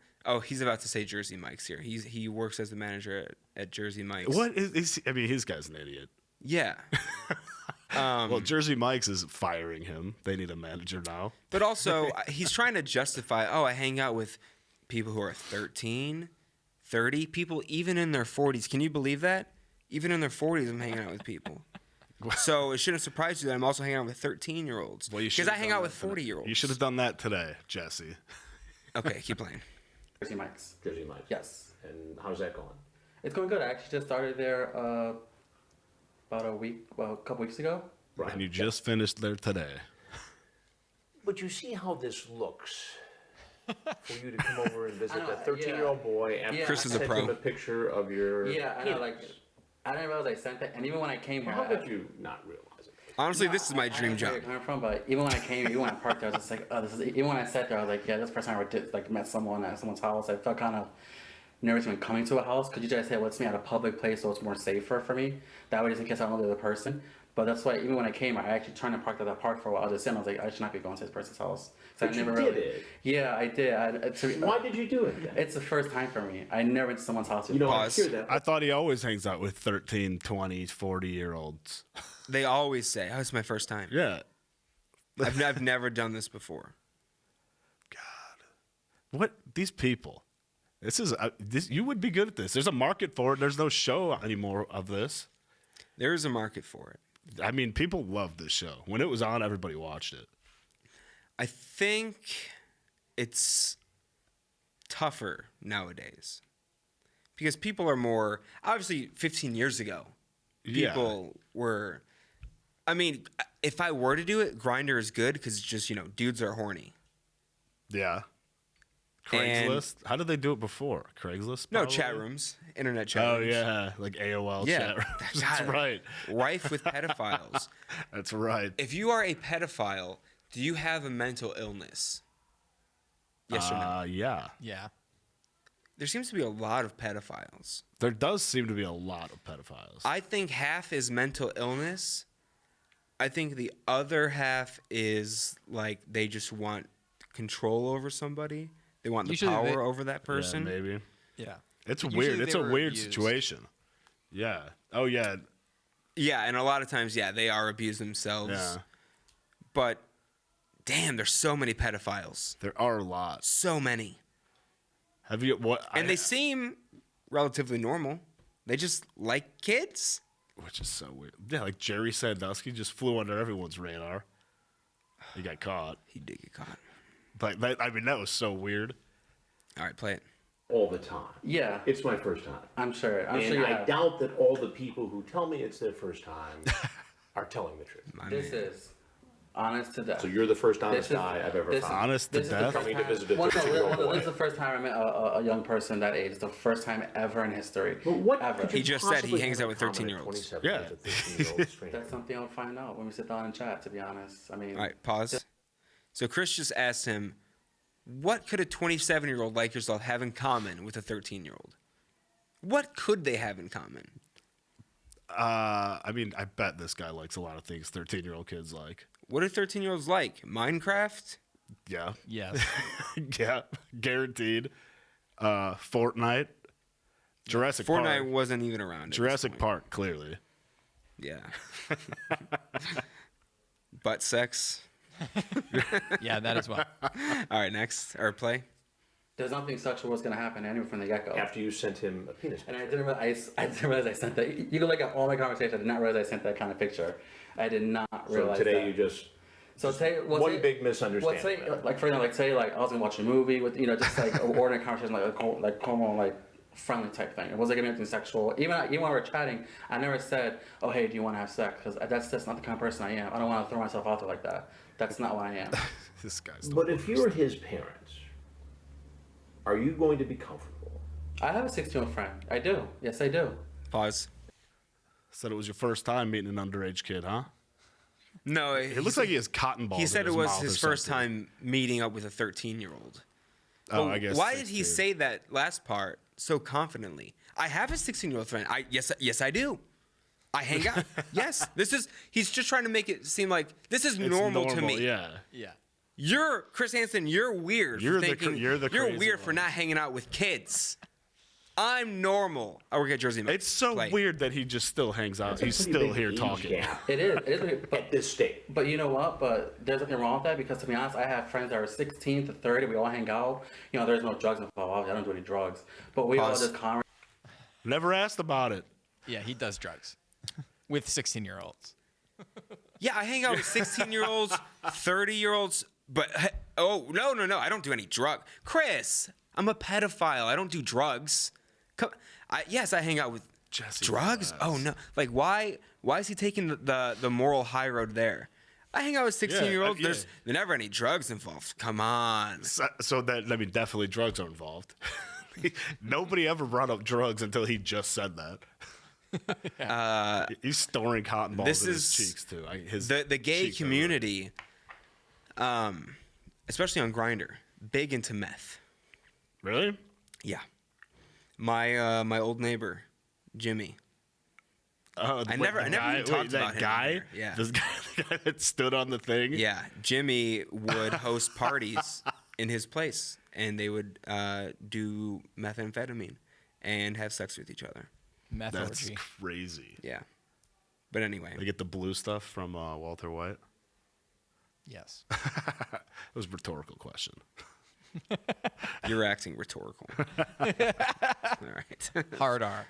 he's about to say Jersey Mike's here. He works as the manager at Jersey Mike's. What is I mean, his guy's an idiot. Yeah. Well, Jersey Mike's is firing him. They need a manager now. But also, he's trying to justify, I hang out with people who are 13, 30, people even in their 40s. Can you believe that? Even in their 40s, I'm hanging out with people. So it shouldn't surprise you that I'm also hanging out with 13-year-olds. Well, you Because should've I hang done out that with today. 40-year-olds. You should have done that today, Jesse. Okay, keep playing. Jersey Mike's. Jersey Mike's. Yes. And how's that going? It's going good. I actually just started there about a couple weeks ago. Right. And you just finished there today. But you see how this looks for you to come over and visit I know, a 13-year-old boy and Yeah. Chris is a send pro. him a picture of your Yeah, I know, like, penis. I didn't realize I sent that. And even when I came here, How I- could you not realize it? Honestly, No, this is my I dream know where job. you're coming from, but even when I came, even when I parked there, I was just like, oh, this is. Even when I sat there, I was like, yeah, this is the first time I did, like met someone at someone's house. I felt kind of nervous when coming to a house. Could you just say, what's me at a public place, so it's more safer for me? That way, just in case I don't know the other person. But that's why even when I came, I actually turned and parked at that park for a while. I was just sitting. I was like, I should not be going to this person's house. 'Cause But you did it. Yeah, I did. Why did you do it then? It's the first time for me. I never went to someone's house You before. know, I Pause. hear that. I thought he always hangs out with 13, 20, 40-year-olds. They always say, it's my first time. Yeah. I've never done this before. What? These people. This is this. You would be good at this. There's a market for it. There's no show anymore of this. There is a market for it. I mean, people love this show. When it was on, everybody watched it. I think it's tougher nowadays because people are more obviously 15 years ago people were I mean if I were to do it Grindr is good because it's just dudes are horny. Yeah. And- Craigslist. How did they do it before? Craigslist? No, probably? chat rooms, internet chat Oh rooms. yeah, like AOL Yeah, chat rooms. That's God, right. Rife with pedophiles. That's right. If you are a pedophile, do you have a mental illness? Yes or no? Yeah. Yeah. There seems to be a lot of pedophiles. There does seem to be a lot of pedophiles. I think half is mental illness. I think the other half is like they just want control over somebody. They want the Usually power they- over that person. Yeah, maybe. Yeah. It's But weird. usually It's they a were weird abused. situation. Yeah. Oh yeah. Yeah, and a lot of times, they are abused themselves. Yeah. But damn, there's so many pedophiles. There are a lot. So many. Have you what? And they seem relatively normal. They just like kids. which is so weird. Yeah, like Jerry Sandusky just flew under everyone's radar. He got caught. He did get caught. Like that, I mean, that was so weird. All right, play it. all the time. Yeah, It's my first time. I'm sure. I'm And sure you I have. doubt that all the people who tell me it's their first time are telling the truth. My This man. is honest to death. So you're the first honest This is- guy I've ever this is- found. Honest to This is the death. first Coming to time- visit a well, no, 13-year-old well, boy. This is the first time I met a young person that age. It's the first time ever in history. But what ever. could you He just said he possibly hangs have out with in common at 13-year-olds. 27 Yeah. with a 13-year-old stranger? That's something I'll find out when we sit down and chat. To be honest, I mean. All right, pause. So Chris just asked him, what could a 27-year-old like yourself have in common with a 13-year-old? What could they have in common? I mean, I bet this guy likes a lot of things 13-year-old kids like. What do 13-year-olds like? Minecraft? Yeah. Yes. Yeah, guaranteed. Fortnite. Jurassic Park. Fortnite wasn't even around. at this Jurassic point. Park, clearly. Yeah. Butt sex. Yeah, that as well. All right, next. Or play. There's nothing sexual was gonna happen anyway from the get-go. After you sent him a penis And picture. I didn't realize I sent that. You can look at all my conversations. I did not realize I sent that kind of picture. I did not So realize today that. you just So say one big misunderstanding. Let's say, like for example, like say like I was gonna watch a movie with just like an ordinary conversation, like homo like friendly type thing. It wasn't gonna be anything sexual. Even when we were chatting, I never said, "Oh hey, do you want to have sex?" Because that's not the kind of person I am. I don't want to throw myself out there like that. That's not what I am. This guy's the But if worst. you were his parents, are you going to be comfortable? I have a 16-year-old friend. I do. Yes, I do. Pause. Said it was your first time meeting an underage kid, huh? No, It looks like he has cotton balls. he in said it his was mouth his or first something. time meeting up with a 13-year-old. Oh, I guess. Why did he 16. say that last part so confidently? I have a 16-year-old friend. Yes, I do. I hang out. Yes, he's just trying to make it seem like this is It's normal to me. Yeah. Yeah. You're Chris Hansen. You're weird. You're for the thinking, cr- you're the you're crazy weird for one. not hanging out with kids. I'm normal. I work at Jersey Mike. It's so Like, weird that he just still hangs out. That's a He's pretty still big here age talking. gap It is. But at this stage. But you know what? But there's nothing wrong with that because to be honest, I have friends that are 16 to 30. We all hang out. There's no drugs involved. Obviously, I don't do any drugs. But we all Pause. just conversate. Never asked about it. Yeah, he does drugs with 16-year-olds. Yeah, I hang out with 16-year-olds, 30-year-olds, but oh no, I don't do any drug. Chris, I'm a pedophile. I don't do drugs. Yes, I hang out with Jesse drugs. West. Oh no, like why is he taking the moral high road there? I hang out with 16-year-olds. Yeah. There's never any drugs involved. Come on. So that, I mean, definitely drugs are involved. Nobody ever brought up drugs until he just said that. He's storing cotton balls This in his is cheeks too. The gay cheeks are community, especially on Grindr, big into meth. red. Really? Yeah. My old neighbor, Jimmy. Oh, I never even talked that about him guy. either. Yeah. This guy, the guy that stood on the thing. Yeah, Jimmy would host parties in his place, and they would do methamphetamine and have sex with each other. That's Methodology. crazy. Yeah. But anyway, They get the blue stuff from Walter White. Yes. It was a rhetorical question. you're acting rhetorical. All right. Hard R.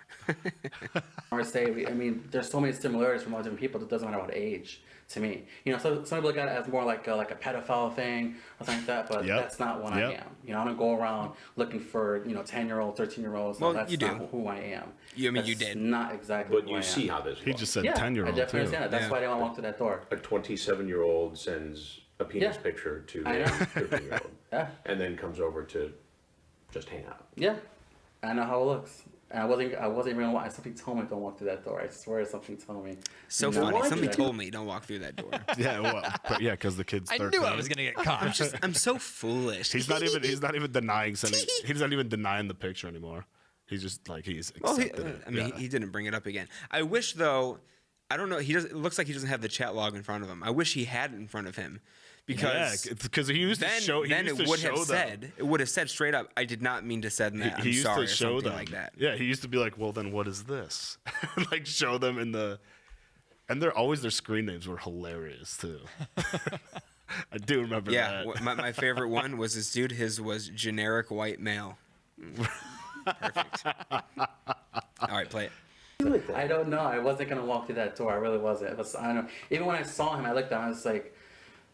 I mean, there's so many similarities from all different people. It doesn't matter what age to me. So some people look at it as more like a pedophile thing or something like that, but Yep. that's not what I Yep. am. I don't go around looking for 10-year-olds, 13-year-olds. Well, that's you do. not who I am. You That's did. Not exactly But who I you am. see how this He looks. just said Yeah, 10-year-old I definitely too. understand that. That's Yeah. why I don't walk through that door. A 27-year-old sends a penis Yeah. picture to I a know. 13-year-old Yeah. and then comes over to just hang out. Yeah, I know how it looks. And I wasn't even gonna walk. Something told me don't walk through that door. I swear something told me. So No, funny. why Somebody did I- told me don't walk through that door. Yeah, well, because the kid's I 13. knew I was gonna get caught. I'm so foolish. He's not even denying sending. He's not even denying the picture anymore. He's just like he's Well, accepted it. I mean, Yeah. he didn't bring it up again. I wish though. I don't know. It looks like he doesn't have the chat log in front of him. I wish he had it in front of him, because because he used to show. He then used it to would show have them. said straight up, I did not mean to send that. I'm He used sorry, to or show something them like that. Yeah, he used to be like, "Well, then what is this?" Like show them in the, and their screen names were hilarious too. I do remember Yeah, that. my favorite one was this dude. His was generic white male. Perfect. All right, play it. I don't know. I wasn't gonna walk through that door. I really wasn't. I don't know. Even when I saw him, I looked at him. I was like,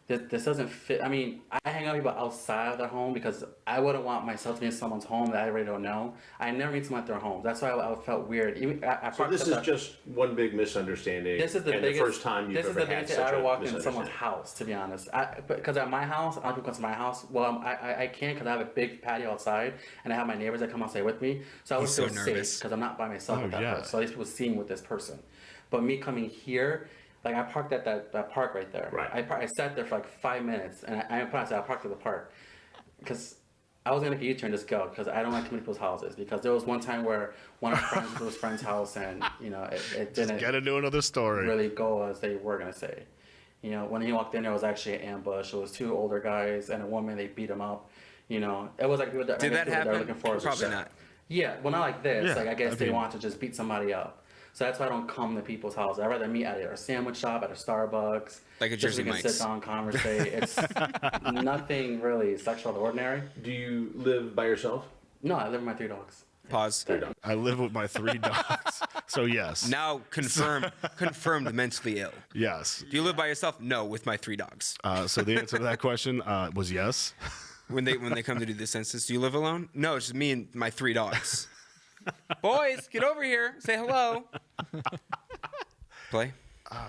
this doesn't fit. I mean, I hang out with people outside of their home because I wouldn't want myself to be in someone's home that I really don't know. I never meet someone at their home. That's why I felt weird. Even I So parked this at is the- just one big misunderstanding. This is the and biggest. the first time you've this is ever the had biggest such thing I ever a walked into someone's misunderstanding. house. To be honest, because at my house, a lot of people come to my house. Well, I can't because I have a big patio outside, and I have my neighbors that come outside with me. So I was He's so feel nervous. safe because I'm not by myself Oh, with that yeah. person. So these people see me with this person. But me coming here, like I parked at that park right there. Right. I sat there for like 5 minutes, and I parked at the park because I was gonna make a U-turn, just go, because I don't like too many people's houses. Because there was one time where one of my friends went to his friend's house, and it didn't Get into another story. really go as they were gonna say. When he walked in, there was actually an ambush. It was 2 older guys and a woman. They beat him up. It was like Did that happen? looking for. Probably not. Yeah, well, not like this. Yeah, I guess I they mean- want to just beat somebody up. So that's why I don't come to people's houses. I'd rather meet at a sandwich shop, at a Starbucks. Like a just Jersey so we can Mike's. sit down, conversate. It's nothing really sexual or ordinary. Do you live by yourself? No, I live with my 3 dogs. Pause. I live with my 3 dogs. So yes. Now confirmed mentally ill. Yes. Do you live by yourself? No, with my 3 dogs. So the answer to that question was yes. When they come to do the census, do you live alone? No, it's just me and my 3 dogs. Boys, get over here. Say hello. Play.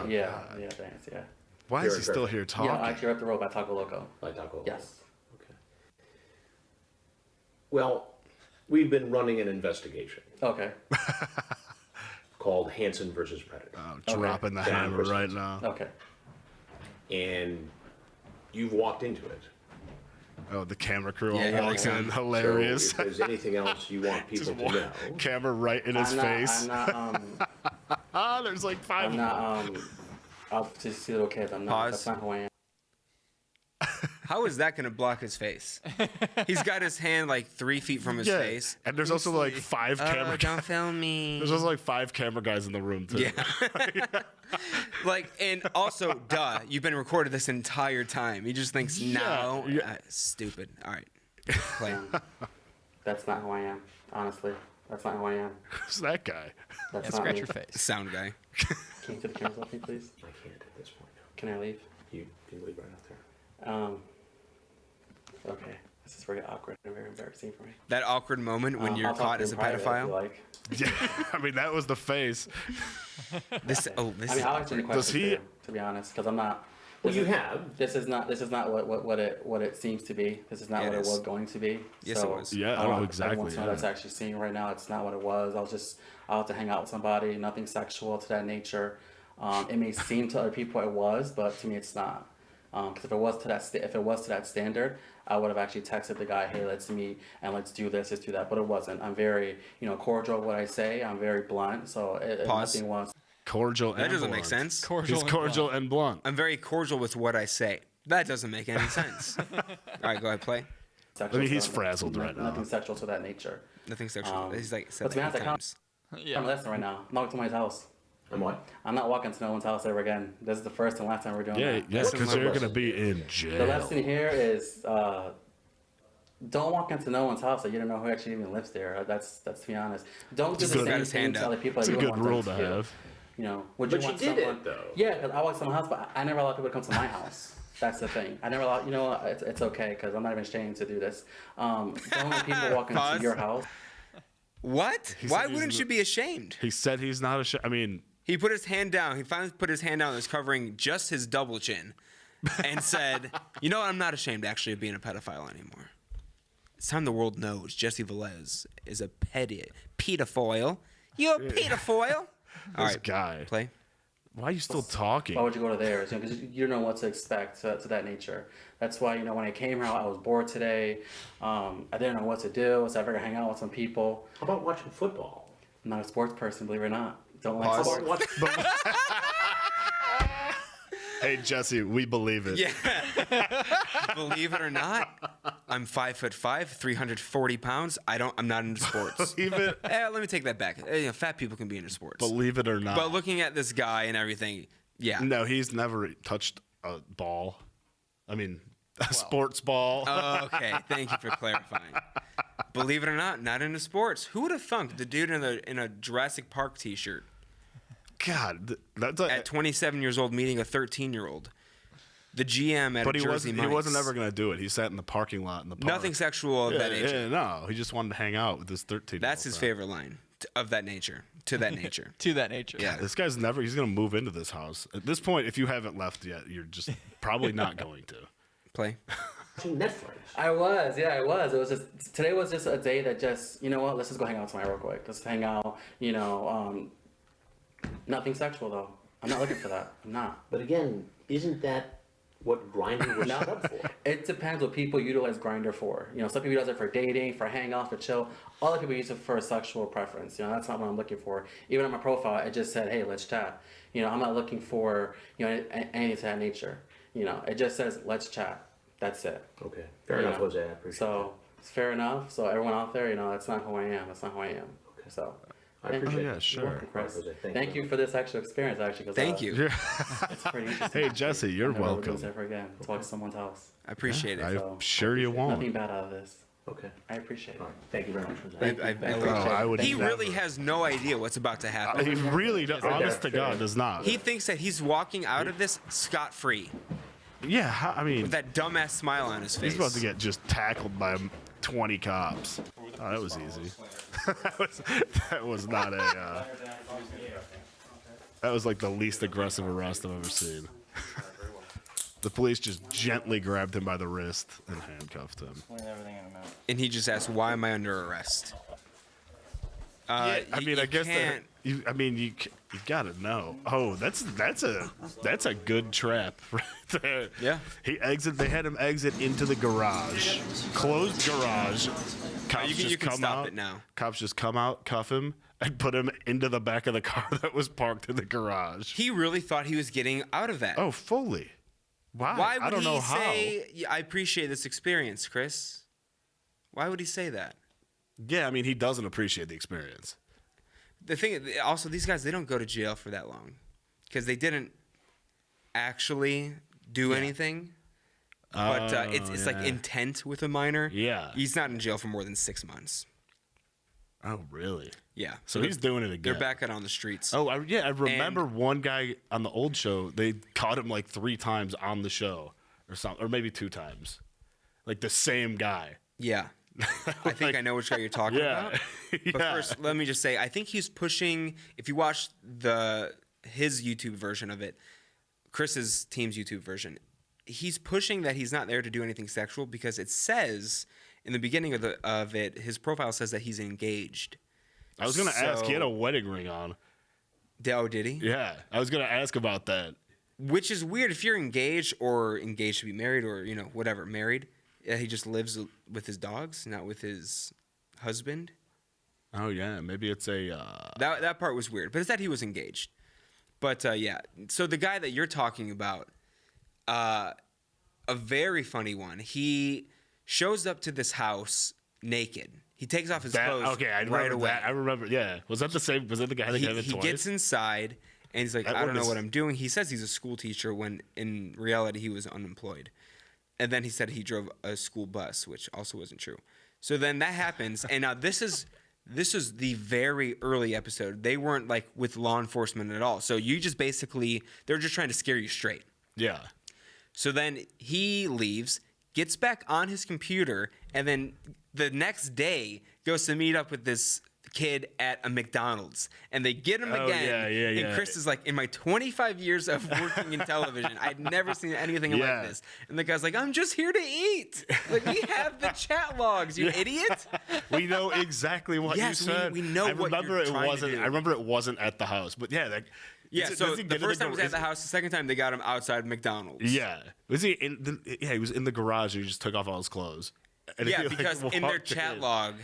Yeah, thanks, yeah. Why is Very he still here talking? Yeah, actually, we're up the road by Taco Loco. Like Taco? Yes. Okay. Well, we've been running an investigation Okay. called Hansen versus Predator. Dropping the Down hammer versus- right now. Okay. And you've walked into it. Oh, the camera crew all Yeah, walks here they in. come. Hilarious. So if there's anything else you want people to know, Camera right in his face. There's like 5 I'm not, I'll just see little kids. I'm not, Pause. that's not who I am. How is that going to block his face? He's got his hand like 3 feet from his Yeah. face. And there's also like 5 camera guys. Don't film me. There's also like 5 camera guys in the room too. Yeah. And also, duh, you've been recorded this entire time. He just thinks, no. yeah. Stupid. All right. Play. That's not who I am, honestly. That's not who I am. Who's that guy? That's Yeah, not scratch me. your face. Sound guy. Can you take the cameras off me, please? I can't at this point. Can I leave? You can leave right out there. Okay. This is very awkward and very embarrassing for me. That awkward moment when you're I'll talk caught to as a you in private if you pedophile. like. Yeah, I mean that was the face. This I mean, I'll answer any questions he- for you, to be honest, because I'm not. Well, this you is- have. This is not what it seems to be. This is not Yeah, what it it is. was going to be. Yes, it so was. Yeah, I want exactly, everyone to know yeah. that's actually seeing right now. It's not what it was. I'll have to hang out with somebody. Nothing sexual to that nature. It may seem to other people it was, but to me it's not. Because if it was to that standard, I would have actually texted the guy, "Hey, let's meet and let's do this, let's do that." But it wasn't. I'm very, cordial with what I say. I'm very blunt. So Pause. nothing was. Cordial That and doesn't blunt. make sense. He's cordial and blunt. I'm very cordial with what I say. That doesn't make any sense. All right, go ahead, play. Sexual he's to- frazzled right now. Nothing sexual to that nature. Nothing sexual. Um, He's like but said to be it honest, I times. I'm Yeah. listening right now. I'm not going to somebody's house. And what? I'm not walking to no one's house ever again. This is the first and last time we're doing Yeah, that. yeah, Listen, because you're listen. gonna be in The jail. lesson here is don't walk into no one's house that you don't know who actually even lives there. That's to be honest. Don't do It's the good. Got same his thing hand to up. other people It's that a you good wouldn't want rule them to to do. have. Would But you you want did someone? it, though. Yeah, because I walk to my house, but I never allow people to come to my house. That's the thing. I never allow. It's okay because I'm not even ashamed to do this. Don't let people walk into Pause. your house. What? He Why said he's wouldn't n- you be ashamed? He said he's not ashamed. I mean, He put his hand down. He finally put his hand down. It was covering just his double chin, and said, "You know what? I'm not ashamed actually of being a pedophile anymore. It's time the world knows Jesse Velez is a pedophile. You're a pedophile." All this right, guy. play. Why are you still talking? Why would you go to theirs? Because you don't know what to expect to that nature. That's why when I came here, I was bored today. I didn't know what to do. So I figured I'd hang out with some people. How about watching football? I'm not a sports person, believe it or not. Don't like Pause. How sports. about watching? Hey Jesse, we believe it. Yeah. Believe it or not, I'm 5'5", 340 pounds. I'm not into sports. Believe it. Let me take that back. Fat people can be into sports. Believe it or not. But looking at this guy and everything, yeah. No, he's never touched a ball. I mean, a sports ball. Oh, okay, thank you for clarifying. Believe it or not into sports. Who would have thunk the dude in a Jurassic Park T-shirt God, that's at 27 years old meeting a 13-year-old? The GM at But a he Jersey wasn't. He wasn't Mike's. ever gonna do it. He sat in the parking lot in the park. Nothing sexual of that nature. Yeah, no, he just wanted to hang out with this 13. That's his favorite line of that nature. To that nature. To that nature. Yeah. This guy's never. He's gonna move into this house. At this point, if you haven't left yet, you're just probably not going to. Play. Watching Netflix. I was. It was just today was just a day that just let's just go hang out tonight real quick. Let's hang out. Nothing sexual though. I'm not looking for that. I'm not. But again, isn't that what Grindr was set up for. It depends what people utilize Grindr for. You know, some people use it for dating, for hangouts, for chill. Other people use it for a sexual preference. You know, that's not what I'm looking for. Even on my profile, it just said, "Hey, let's chat." You know, I'm not looking for anything of that nature. You know, it just says, "Let's chat." That's it. Okay, fair enough, Jose. I appreciate So it's fair enough. So everyone out there, you know, that's not who I am. That's not who I am. Okay. So. I appreciate yeah, it. sure. You're welcome, Jose. Thank you for this actual experience, actually. 'Cause, Thank you. It's pretty interesting. Hey, Jesse, you're I'll never do welcome. this ever again. Talk to someone's house. I appreciate it. I'm sure you won't. Nothing bad out of this. Okay. I appreciate it. All right. Thank you very much, Jose. I would He never. really has no idea what's about to happen. He really, honest to God, does not. He thinks that he's walking out of this scot-free Yeah, I mean, with that dumbass smile on his face. he's about to get just tackled by 20 cops. Oh, that was easy. that was not a. That was like the least aggressive arrest I've ever seen. The police just gently grabbed him by the wrist and handcuffed him. And he just asked, "Why am I under arrest?" I mean, I guess can't. you gotta know. Oh, that's a good trap right there. Yeah. They had him exit into the garage, closed garage. Cops you just can come stop out. it now. Cops just come out, cuff him, and put him into the back of the car that was parked in the garage. He really thought he was getting out of that. Oh, fully. Why? Why would I don't he know how. say, "Yeah, I appreciate this experience, Chris"? Why would he say that? Yeah, I mean, he doesn't appreciate the experience. The thing, also, these guys, they don't go to jail for that long because they didn't actually do anything. But it's like intent with a minor. Yeah. He's not in jail for more than 6 months. Oh, really? Yeah. So he's doing it again. They're back out on the streets. Oh, I remember one guy on the old show. They caught him like 3 times on the show, or something, or maybe 2 times, like the same guy. Yeah. I think I know which guy you're talking about. But Yeah. first, let me just say, I think he's pushing. If you watch his YouTube version of it, Chris's team's YouTube version, he's pushing that he's not there to do anything sexual because it says in the beginning of it, his profile says that he's engaged. I was gonna ask. He had a wedding ring on. Oh, did he? Yeah, I was gonna ask about that. Which is weird if you're engaged or engaged to be married or whatever, married. He just lives with his dogs, not with his husband. Oh yeah, maybe it's a. That part was weird, but it's that he was engaged. But yeah, so the guy that you're talking about, a very funny one. He shows up to this house naked. He takes off his clothes okay, I right remember away. that. I remember. Yeah, was that the same? Was that the guy that got it He twice? gets inside and he's like, That I don't one know is- what I'm doing. He says he's a school teacher when in reality he was unemployed. And then he said he drove a school bus, which also wasn't true. So then that happens, and now this is the very early episode. They weren't like with law enforcement at all. So you just basically they're just trying to scare you straight. Yeah. So then he leaves, gets back on his computer, and then the next day goes to meet up with this kid at a McDonald's, and they get him again. yeah. And Chris is like, in my 25 years of working in television, I'd never seen anything Yeah. like this. And the guy's like, I'm just here to eat. Like, we have the chat logs, you idiot. We know exactly what Yes, you said. we know I what remember you're it try to wasn't. do. I remember it wasn't at the house, but yeah, like. Yeah, does so he the get in first time was at is- the house. The second time they got him outside McDonald's. Yeah, was he in? He was in the garage. And he just took off all his clothes. And Yeah, he, like, because in their walked chat in. log,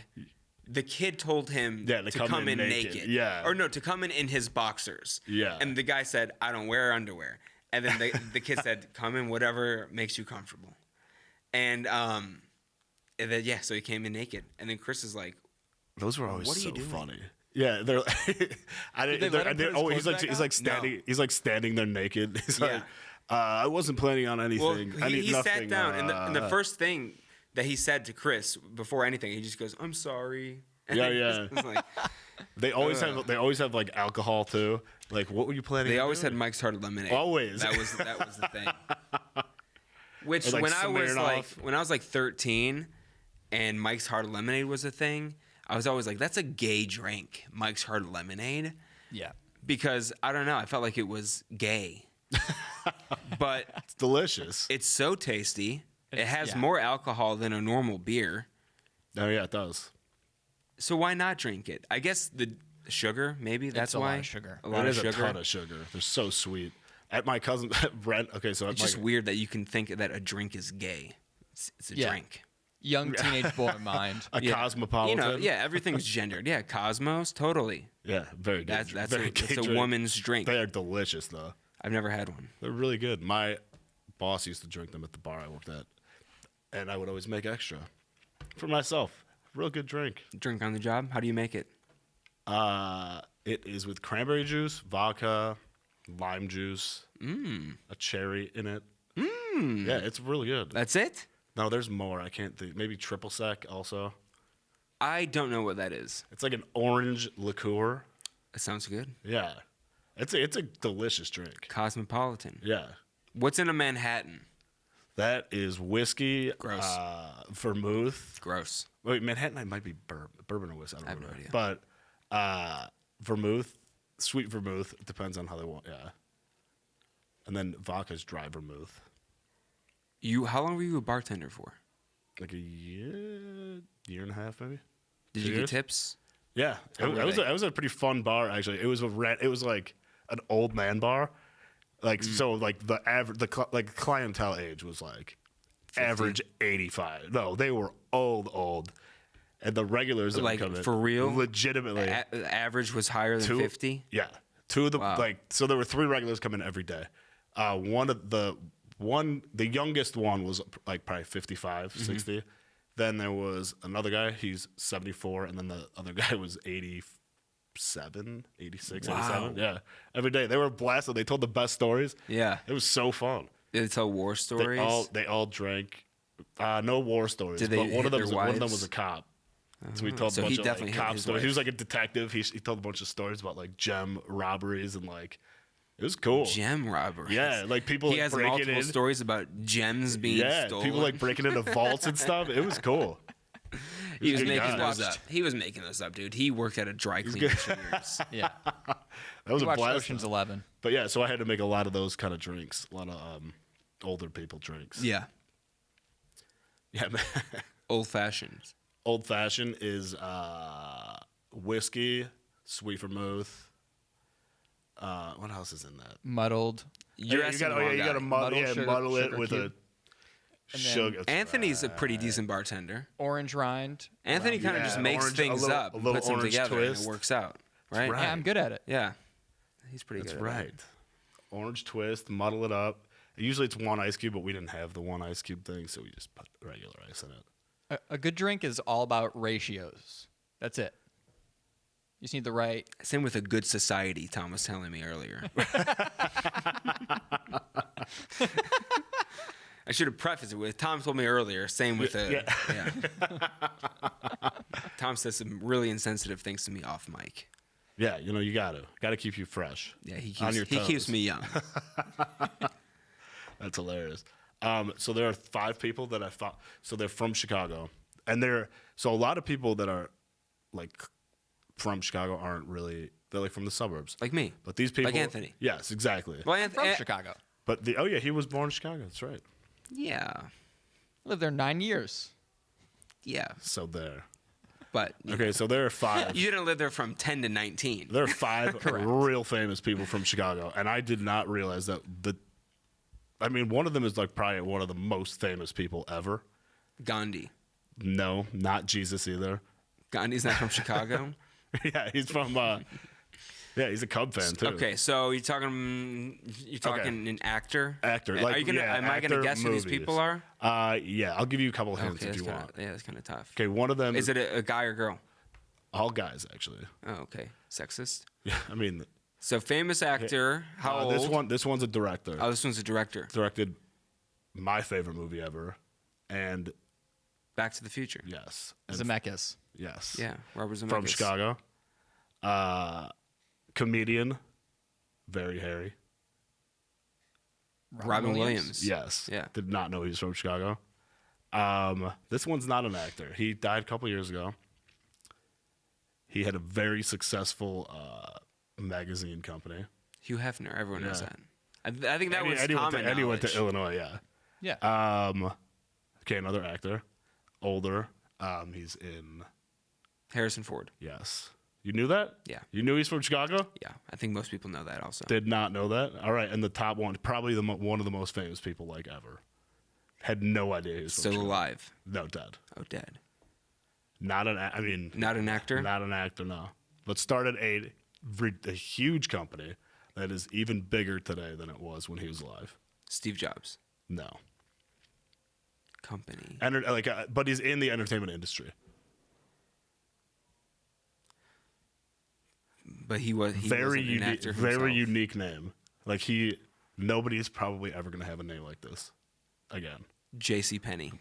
the kid told him Yeah, to come in naked. Yeah. Or no, to come in his boxers. Yeah. And the guy said, I don't wear underwear. And then the kid said, come in whatever makes you comfortable. And then, yeah, so he came in naked. And then Chris is like, Those were always What are so you doing? funny. Yeah, they're. I they didn't. let him put his He's clothes like back he's on? like standing. No. He's like standing there naked. He's Yeah. like, I wasn't planning on anything. well, I need he nothing. sat down. And the first thing that he said to Chris before anything, he just goes, I'm sorry. And Yeah, then yeah. Chris was like, They always have like alcohl too. Like, what were you planning? they on always had doing? Mike's Hard Lemonade. Always. That was the thing. Which Or, like, when I was Smirnoff. like 13 and Mike's Hard Lemonade was a thing, I was always like, that's a gay drink, Mike's Hard Lemonade. Yeah. Because I don't know, I felt like it was gay. But It's delicious. it's so tasty. It has yeah. more alcohol than a normal beer. Oh yeah, it does. So why not drink it? I guess the sugar, maybe that's a lot why. of sugar. A lot It of is sugar. a ton of sugar. They're so sweet. At my cousin Brent. Okay, so It's just weird that you can think that a drink is gay. It's a Yeah. drink. Young teenage boy mind. a cosmopolitan. Everything's gendered. Yeah, Cosmos, totally. Yeah, very good. That's very a gay drink. woman's drink. They are delicious though. I've never had one. They're really good. My boss used to drink them at the bar I worked at, and I would always make extra for myself. Real good drink. Drink on the job. How do you make it? It is with cranberry juice, vodka, lime juice, a cherry in it. Yeah, it's really good. That's it? No, there's more. I can't think. Maybe triple sec also. I don't know what that is. It's like an orange liqueur. It sounds good. Yeah, it's a delicious drink. Cosmopolitan. Yeah, What's in a Manhattan? that is whiskey, Gross. vermouth. Gross. Wait, Manhattan, it might be bourbon or whiskey. I have don't no know. idea. But vermouth, sweet vermouth. It depends on how they want. Yeah, and then vodka's dry vermouth. How long were you a bartender for? Like a year and a half, maybe. Did 2 you get years? tips? Yeah, How were they? it was a pretty fun bar actually. It was it was like an old man bar, like so like the average clientele age was like 50? average 85. No, they were old, and the regulars that Like, would come in, for real? legitimately. The average was higher than 50? Yeah, two of the Wow. so there were 3 regulars coming every day. The youngest one was like probably 55, 60. Then there was another guy, he's 74, and then the other guy was 87, 86, Wow. 87. Yeah. Every day. They were blasted. They told the best stories. Yeah. It was so fun. Did they tell war stories? They all drank. No war stories. Did they but one of hit them their was wives? a cop. So he told So a bunch he of definitely hit cop his stories. He was wife. like a detective. He told a bunch of stories about like gem robberies and like it was cool. Gem robbers. Yeah, like people He like has breaking multiple in. stories about gems being stolen. People like breaking into vaults and stuff. It was cool. he was good making guys. those up. He was making those up, dude. He worked at a dry cleaner for years. Yeah. That was You a watched blast. Ocean's 11. But yeah, so I had to make a lot of those kind of drinks, a lot of older people drinks. Yeah. Yeah, man. Old fashioned. Old fashioned is whiskey, sweet vermouth. What else is in that? Muddled. You're you asking got the wrong you got to guy. muddle it sugar with cube. a And then sugar. That's Anthony's a right. pretty decent bartender. Orange rind. Anthony kind of Yeah, just makes orange- things a little- up, a and little puts them orange together, and twist. it works out. Right? right. Yeah, I'm good at it. Yeah. He's pretty That's good. at it. right. Orange twist, muddle it up. Usually it's 1 ice cube, but we didn't have the 1 ice cube thing, so we just put regular ice in it. A good drink is all about ratios. That's it. You just need the right. Same with a good society, Tom was telling me earlier. I should have prefaced it with Tom told me earlier. Same with a. Yeah. Tom says some really insensitive things to me off mic. Yeah, you gotta keep you fresh. Yeah, he On keeps, your he keeps toes. me young. That's hilarious. So there are 5 people that I found. So they're from Chicago, and so a lot of people that are like from Chicago aren't really. They're like from the suburbs, Like me. But these people, Like Anthony. Yes, exactly. Well, From Chicago. But he was born in Chicago. That's right. Yeah. Lived there 9 years. Yeah. So there. But Okay, so there are 5. you didn't live there from 10 to 19. There are 5 real famous people from Chicago, and I did not realize that one of them is like probably one of the most famous people ever. Gandhi. No, not Jesus either. Gandhi's not from Chicago. Yeah, he's from. He's a Cub fan too. Okay, so you're talking an actor. Actor, Are like, you gonna? yeah, am I gonna actor, guess who these movies. people are? Yeah, I'll give you a couple hints Okay, if you that's want. kinda, yeah, that's kind of tough. Okay, one of them Is it a guy or girl? all guys actually. Oh, okay. Sexist. Yeah, I mean, So famous actor. How old? This one's a director. Oh, this one's a director. Directed my favorite movie ever, and Back to the Future. yes, and Zemeckis. yes, Yeah, Robert Zemeckis. from Chicago. Comedian, very hairy. Robin Williams. Yes. Yeah. Did not know he was from Chicago. This one's not an actor. He died a couple years ago. He had a very successful magazine company. Hugh Hefner. Everyone knows Yeah. that. I think that was common and he went to knowledge. Illinois, yeah. Yeah. Okay, another actor. Older. He's in Harrison Ford. yes. You knew that? Yeah. You knew he's from Chicago? Yeah, I think most people know that also. Did not know that. All right, and the top one, probably one of the most famous people like ever. Had no idea he was from Still Chicago. alive. No, dead. Oh, dead. Not an. I mean, Not an actor? Not an actor. No. But started a huge company that is even bigger today than it was when he was alive. Steve Jobs. No. Company. But he's in the entertainment industry. But he wasn't an actor himself. Very unique name. Like nobody's probably ever gonna have a name like this again. J.C. Penney.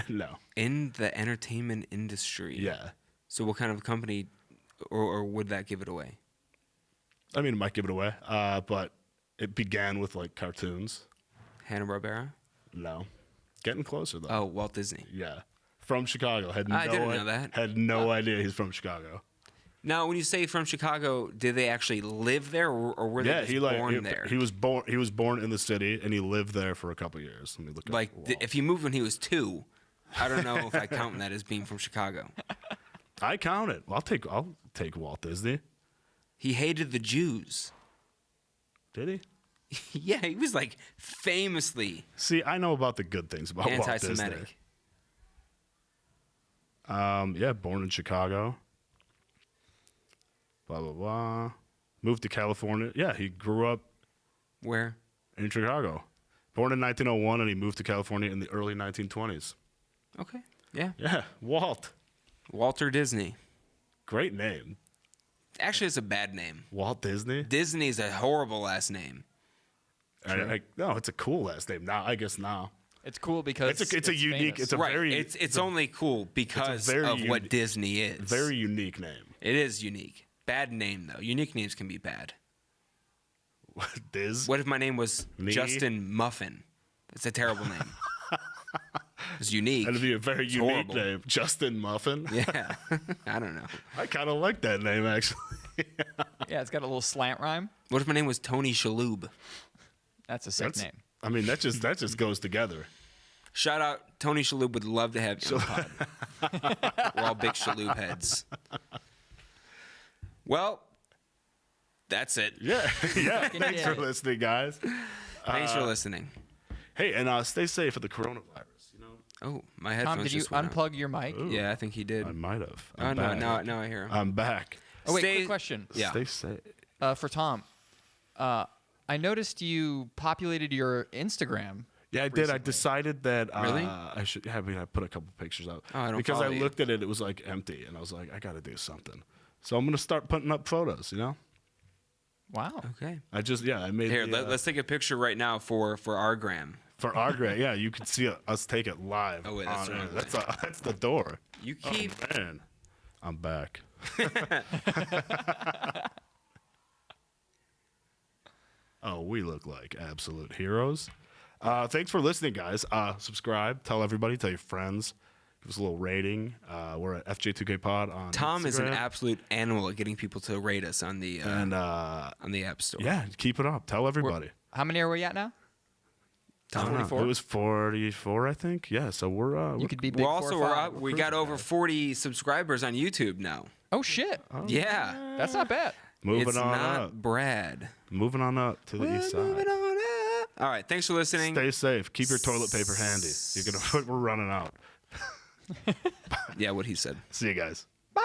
No. In the entertainment industry. Yeah. So what kind of company, or would that give it away? I mean, it might give it away. But it began with like cartoons. Hanna-Barbera? No. Getting closer though. Oh, Walt Disney. Yeah. From Chicago. I didn't know that. Had no idea he's from Chicago. Now, when you say from Chicago, did they actually live there, or were they just born there? He was born in the city, and he lived there for a couple years. Let me look. Like, if he moved when he was 2, I don't know if I count that as being from Chicago. I count it. I'll take Walt Disney. He hated the Jews. Did he? Yeah, he was like famously See, I know about the good things about Walt Disney. anti-Semitic. Yeah, born in Chicago. Blah blah blah. Moved to California. Yeah, he grew up Where? in Chicago. Born in 1901, and he moved to California in the early 1920s. Okay. Yeah. Yeah, Walt. Walter Disney. Great name. Actually, it's a bad name. Walt Disney. Disney's a horrible last name. No, it's a cool last name. Now, I guess now. It's cool because It's a unique. famous. It's a Right. very. It's only cool because very of what uni- Disney is. very unique name. It is unique. Bad name, though. Unique names can be bad. Diz. What if my name was Me? Justin Muffin? That's a terrible name. It's unique. That'd be a very It's unique horrible. name. Justin Muffin. Yeah. I don't know. I kind of like that name actually. Yeah, it's got a little slant rhyme. What if my name was Tony Shalhoub? That's a sick name. I mean, that just goes together. Shout out, Tony Shalhoub would love to have you on the pod. We're all big Shalhoub heads. Well, that's it. Yeah, yeah. Fucking Thanks for did it. listening, guys. Thanks for listening. Hey, and stay safe for the coronavirus. You know, Oh, my headphones Tom, did you just went out. unplug your mic? Yeah, I think he did. I might have. Oh, no, now I hear him. I'm back. Oh wait, Stay- quick question. Yeah. Stay safe. For Tom, I noticed you populated your Instagram. Yeah, I did. I decided that Really? I should. Yeah, I mean, I put a couple pictures up Oh, I don't because I follow you. looked at it. It was like empty, and I was like, I got to do something. So I'm gonna start putting up photos. You know, Wow. Okay. I made Here, the, let's take a picture right now for our gram. for our grade. Yeah, you can see us take it live. Oh, wait, that's on the air. wrong way. That's the door. You keep. Oh, man, I'm back. Oh, we look like absolute heroes. Thanks for listening, guys. Subscribe, tell everybody, tell your friends. Give us a little rating. We're at FJ2K Pod on Tom is an Instagram. absolute animal at getting people to rate us on the And on the App Store. yeah, keep it up. Tell everybody. How many are we at now? I don't know. 44? It was 44, I think. Yeah, so we're You could be big. We're also 4 or we're 5. up. We got over 40 subscribers on YouTube now. Oh shit. Yeah, That's not bad. moving it's on not up. Brad. Moving on up to the east side. Moving on up. All right, thanks for listening. Stay safe. Keep your toilet paper handy. We're running out. Yeah, what he said. See you guys. Bye.